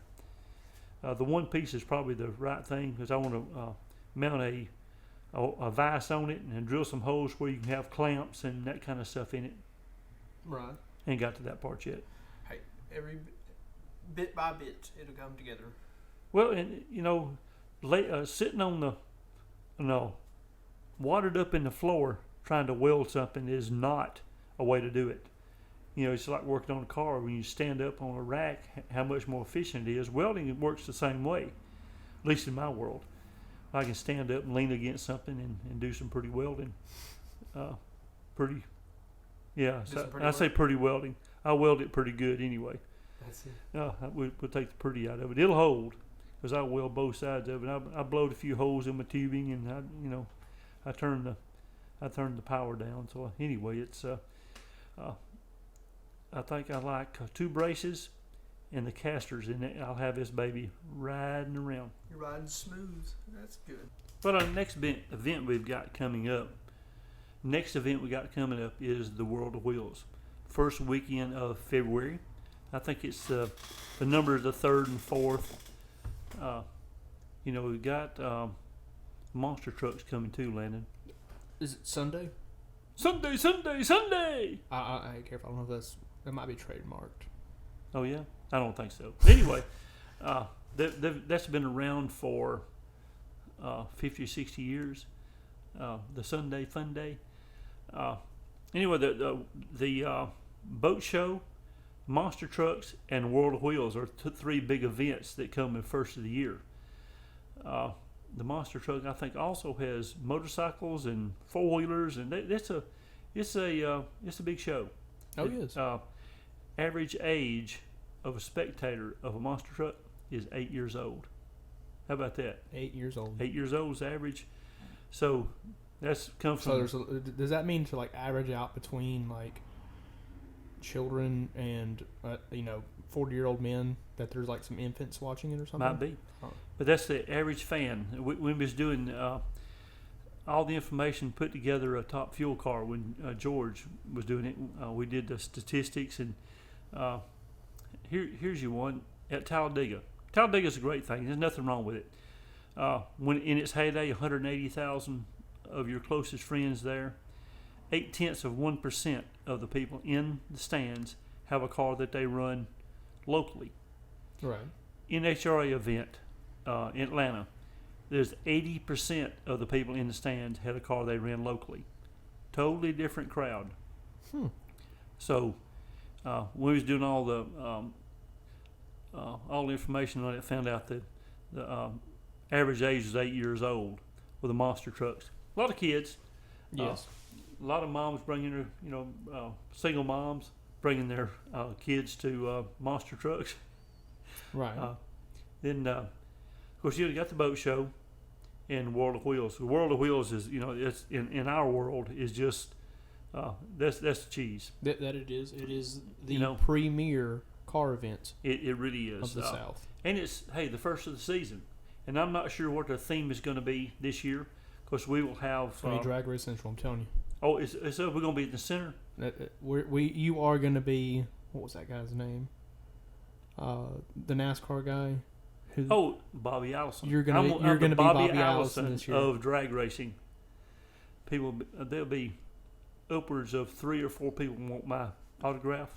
The one piece is probably the right thing because I want to mount a vise on it and drill some holes where you can have clamps and that kind of stuff in it. Right. Ain't got to that part yet. Hey, every bit by bit, it'll come together. Well, and sitting on the watered up in the floor trying to weld something is not a way to do it. It's like working on a car. When you stand up on a rack, how much more efficient it is. Welding works the same way, at least in my world. I can stand up and lean against something and do some pretty welding. I say pretty welding. I weld it pretty good anyway. That's it. We'll take the pretty out of it. It'll hold because I weld both sides of it. I blowed a few holes in my tubing, and I turned the power down. So anyway, it's I think I like 2 braces and the casters in it. I'll have this baby riding around. You're riding smooth. That's good. But our next event we've got coming up. Next event we got coming up is the World of Wheels. First weekend of February. I think it's the number is the 3rd and 4th. We've got monster trucks coming too, Landon. Is it Sunday? Sunday! I ain't careful. I don't know if that might be trademarked. Oh yeah, I don't think so. Anyway, that's been around for 50 or 60 years. The Sunday Fun Day. Anyway, the boat show, monster trucks, and World of Wheels are 3 big events that come in first of the year. The monster truck, I think, also has motorcycles and 4-wheelers, and it's a big show. Oh, yes. Average age of a spectator of a monster truck is 8 years old. How about that? 8 years old. 8 years old is average. So that's comes from. So does that mean to like average out between like children and 40-year-old men that there's like some infants watching it or something? Might be, but that's the average fan. We was doing all the information, put together a top fuel car when George was doing it. We did the statistics, and here's your one at Talladega. Talladega's a great thing. There's nothing wrong with it. When in its heyday, 180,000 of your closest friends there. 0.8% of the people in the stands have a car that they run locally. Right. NHRA event in Atlanta, there's 80% of the people in the stands had a car they ran locally. Totally different crowd. So when we was doing all the information on it, found out that the average age is 8 years old with the monster trucks. A lot of kids. Yes. A lot of moms bringing their, single moms bringing their kids to monster trucks. Right. Then, of course, you got the boat show and World of Wheels. The World of Wheels is, it's in our world is just that's the cheese. That it is. It is the premier car event. It really is of the South. And it's the first of the season, and I'm not sure what the theme is going to be this year. Of course, we will have. It's going to be DragRace Central. I'm telling you. Oh, so we're going to be in the center. You are going to be. What was that guy's name? The NASCAR guy. Oh, Bobby Allison. You're gonna I'm be Bobby Allison this year. of drag racing. There'll be upwards of 3 or 4 people want my autograph.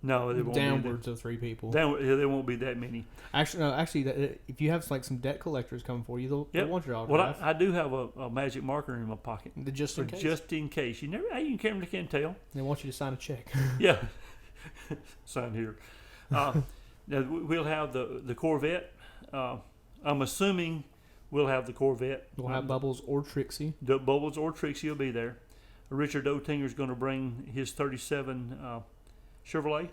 No, there won't Downwards of 3 people. There won't be that many. Actually, if you have like some debt collectors coming for you, they'll want your autograph. Well, I do have a magic marker in my pocket. Just in case. Just in case. You can't tell. They want you to sign a check. Yeah. Sign here. Now we'll have the Corvette. I'm assuming we'll have the Corvette. We'll have Bubbles or Trixie. Bubbles or Trixie will be there. Richard Oettinger's going to bring his 37 Chevrolet.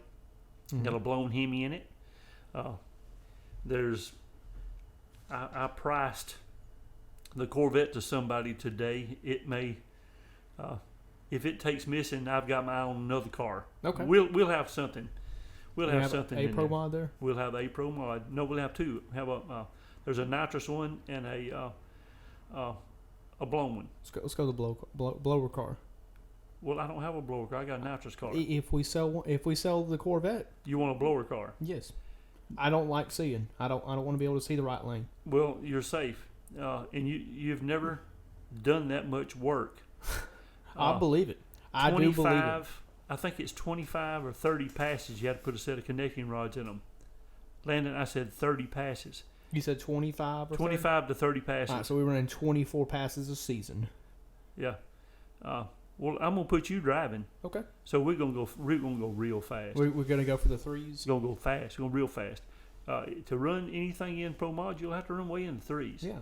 Mm-hmm. Got a blown Hemi in it. I priced the Corvette to somebody today. It may, if it takes missing, I've got my eye on another car. Okay. We'll have something. We'll have something. A Pro Mod there. We'll have a Pro Mod. No, we'll have 2. There's a nitrous one and a blown one. Let's go the blower car. Well, I don't have a blower car. I got a nitrous car. If we sell the Corvette, You want a blower car? yes. I don't like seeing. I don't want to be able to see the right lane. Well, you're safe, and you've never done that much work. I believe it. I do believe it. I think it's 25 or 30 passes. You had to put a set of connecting rods in them. Landon, I said 30 passes. You said 25 or 25 to 30 passes. All right, so we're running 24 passes a season. Yeah. Well, I'm gonna put you driving. Okay. So we're gonna go real fast. We're gonna go for the 3s. It's gonna go fast. We're gonna real fast. To run anything in Pro Mod, you'll have to run way in the 3s. Yeah.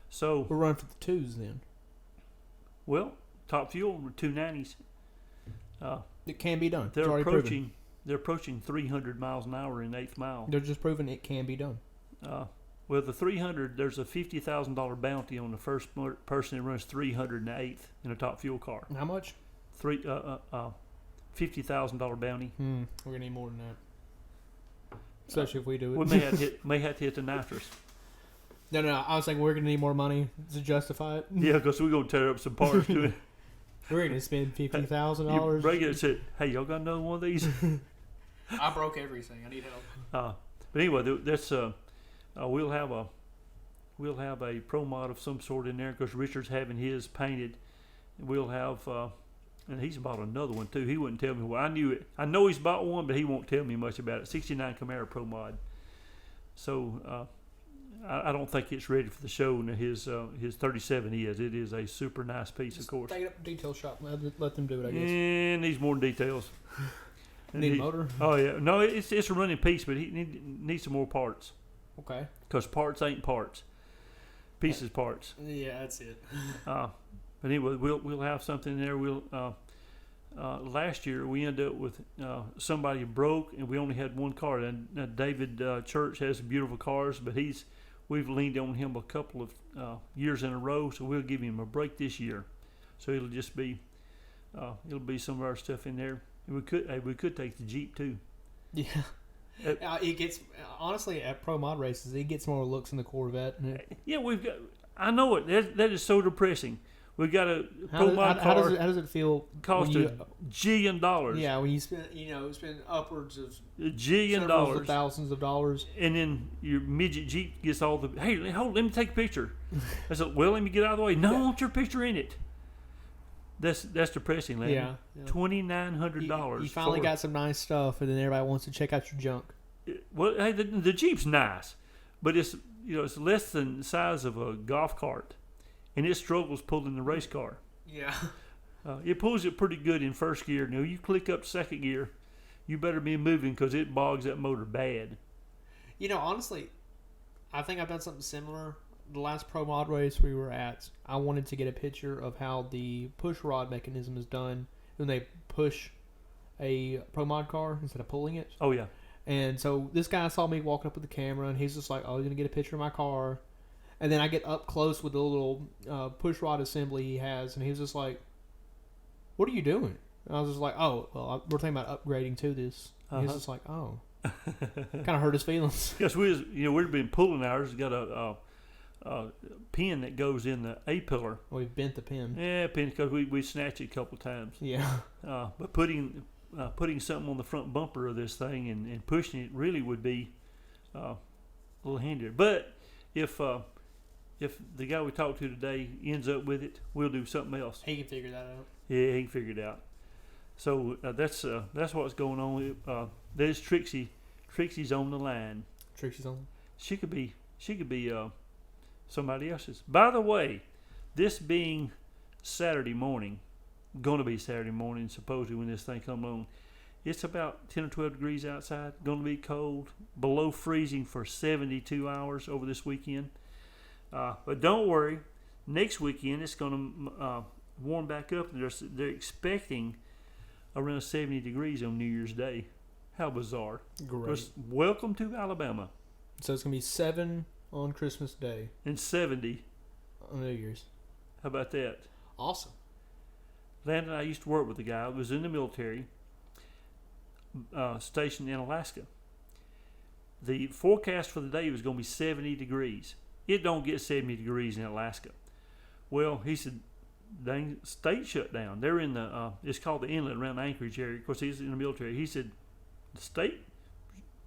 So we're running for the 2s then. Well, Top Fuel 290s. It can be done. They're approaching 300 miles an hour in 8th mile. They're just proving it can be done. Well, the 300, there's a $50,000 bounty on the first person that runs 300 in the 8th in a Top Fuel car. How much? $50,000 bounty. We're gonna need more than that, especially if we do it. We may have to hit the nitrous. No. I was saying we're gonna need more money to justify it. Yeah, because we're gonna tear up some parts to it. We're gonna spend $50,000. Break it and say, "Hey, y'all got another one of these?" I broke everything. I need help. But anyway, that's we'll have a Pro Mod of some sort in there because Richard's having his painted. We'll have, and he's bought another one too. He wouldn't tell me. Well, I knew it. I know he's bought one, but he won't tell me much about it. 69 Camaro Pro Mod. So I don't think it's ready for the show. And his 37 is. It is a super nice piece, Just of course. take it up to detail shop. Let them do it. I guess. And needs more details. Need a motor? Oh yeah, no, it's a running piece, but he needs some more parts. Okay. Because parts ain't parts, pieces parts. Yeah, that's it. But anyway, we'll have something there. Last year we ended up with somebody broke, and we only had one car. And David Church has beautiful cars, but we've leaned on him a couple of years in a row, so we'll give him a break this year. So it'll just be some of our stuff in there. And we could take the Jeep too. Yeah. It gets, honestly, at Pro Mod races, it gets more looks than the Corvette. Yeah, we've got. I know it. That is so depressing. We've got a Pro Mod car. How does it feel? Cost $1 jillion. Yeah, when you spend upwards of $1 jillion, several thousands of dollars, and then your midget Jeep gets all the. Hey, hold! Let me take a picture. I said, well, let me get out of the way. No, I want your picture in it. That's depressing, Larry. Yeah. $2,900. You finally got some nice stuff, and then everybody wants to check out your junk. Well, hey, the Jeep's nice, but it's less than the size of a golf cart, and it struggles pulling the race car. Yeah. It pulls it pretty good in first gear. Now you click up second gear, you better be moving because it bogs that motor bad. Honestly, I think I've done something similar. The last Pro Mod race we were at, I wanted to get a picture of how the push rod mechanism is done when they push a Pro Mod car instead of pulling it. Oh, yeah. And so this guy saw me walking up with the camera, and he's just like, "Oh, he's gonna get a picture of my car." And then I get up close with the little push rod assembly he has, and he was just like, "What are you doing?" And I was just like, "Oh, well, we're thinking about upgrading to this." And he's just like, "Oh," kind of hurt his feelings. Yes, we've been pulling ours. Got a pin that goes in the A pillar. We've bent the pin. Yeah, pin because we snatched it a couple of times. Yeah. But putting something on the front bumper of this thing and pushing it really would be little handier. But if the guy we talked to today ends up with it, we'll do something else. He can figure that out. Yeah, he can figure it out. So that's what's going on. There's Trixie. Trixie's on the line. Trixie's on. She could be somebody else's. By the way, this being Saturday morning, going to be Saturday morning, supposedly when this thing comes along, it's about 10 or 12 degrees outside. Going to be cold, below freezing for 72 hours over this weekend. But don't worry, next weekend it's going to warm back up. They're expecting around 70 degrees on New Year's Day. How bizarre! Great. Welcome to Alabama. So it's going to be 7 on Christmas Day. And 70 on New Year's. How about that? Awesome. Landon and I used to work with a guy who was in the military, stationed in Alaska. The forecast for the day was going to be 70 degrees. It don't get 70 degrees in Alaska. Well, he said, dang, state shut down. They're in the, it's called the inlet around the Anchorage area. Of course, he's in the military. He said, the state,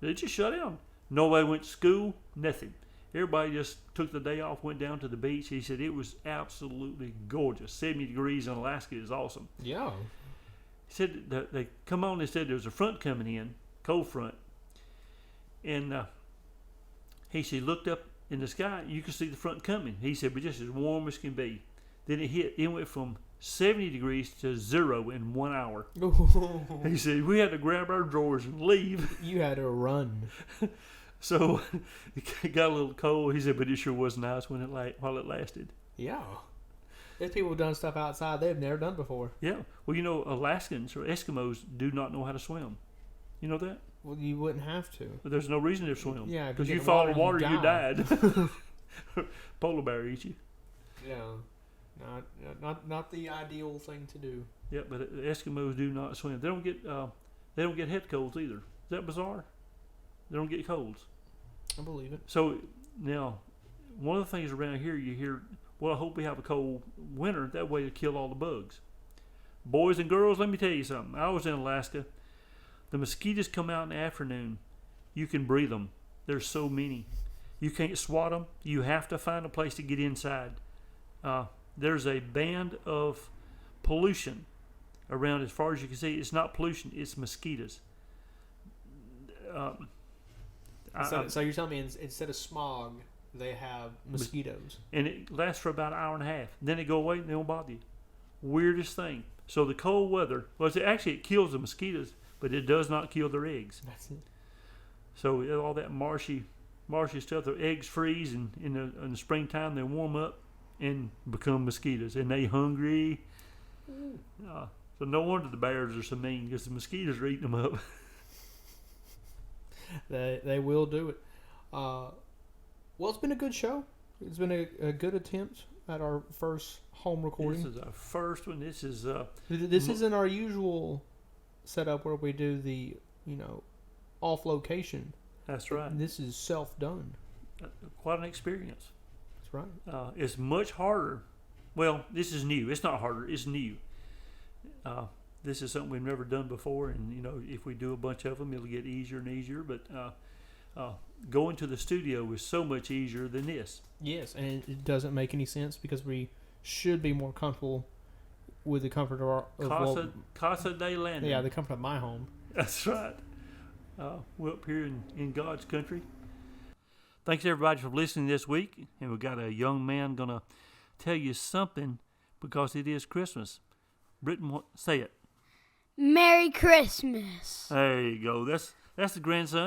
they just shut down. Nobody went to school, nothing. Everybody just took the day off, went down to the beach. He said it was absolutely gorgeous. 70 degrees in Alaska is awesome. Yeah. He said that they come on. They said there was a front coming in, cold front, and he said looked up in the sky. You could see the front coming. He said, but just as warm as can be. Then it hit. It went from 70 degrees to 0 in 1 hour. He said we had to grab our drawers and leave. You had to run. So it got a little cold. He said, but it sure was nice when while it lasted. Yeah. There's people who've done stuff outside they've never done before. Yeah. Well, you know, Alaskans or Eskimos do not know how to swim. You know that? Well, you wouldn't have to. But there's no reason to swim. Yeah. Because you fall in the water, you died. Polar bear eat you. Yeah. Not the ideal thing to do. Yeah, but Eskimos do not swim. They don't get head colds either. Is that bizarre? They don't get colds. I believe it. So now, one of the things around here you hear, well, I hope we have a cold winter. That way to kill all the bugs. Boys and girls, let me tell you something. I was in Alaska. The mosquitoes come out in the afternoon. You can breathe them. There's so many. You can't swat them. You have to find a place to get inside. There's a band of pollution around as far as you can see. It's not pollution. It's mosquitoes. So you're telling me instead of smog, they have mosquitoes. And it lasts for about an hour and a half. Then they go away and they don't bother you. Weirdest thing. So the cold weather, it kills the mosquitoes, but it does not kill their eggs. That's it. So all that marshy stuff, the eggs freeze, and in the springtime they warm up and become mosquitoes, and they hungry. So no wonder the bears are so mean, because the mosquitoes are eating them up. They will do it. Well, it's been a good show. It's been a good attempt at our first home recording. This is our first one. This is this isn't our usual setup where we do the off location. That's right. This is self done. Quite an experience. That's right. It's much harder. Well, this is new. It's not harder. It's new. This is something we've never done before, and if we do a bunch of them, it'll get easier and easier. But going to the studio is so much easier than this. Yes, and it doesn't make any sense because we should be more comfortable with the comfort of our Casa de Landon. Yeah, the comfort of my home. That's right. We're up here in God's country. Thanks everybody for listening this week, and we've got a young man gonna tell you something because it is Christmas. Britton, say it. Merry Christmas. There you go. That's the grandson.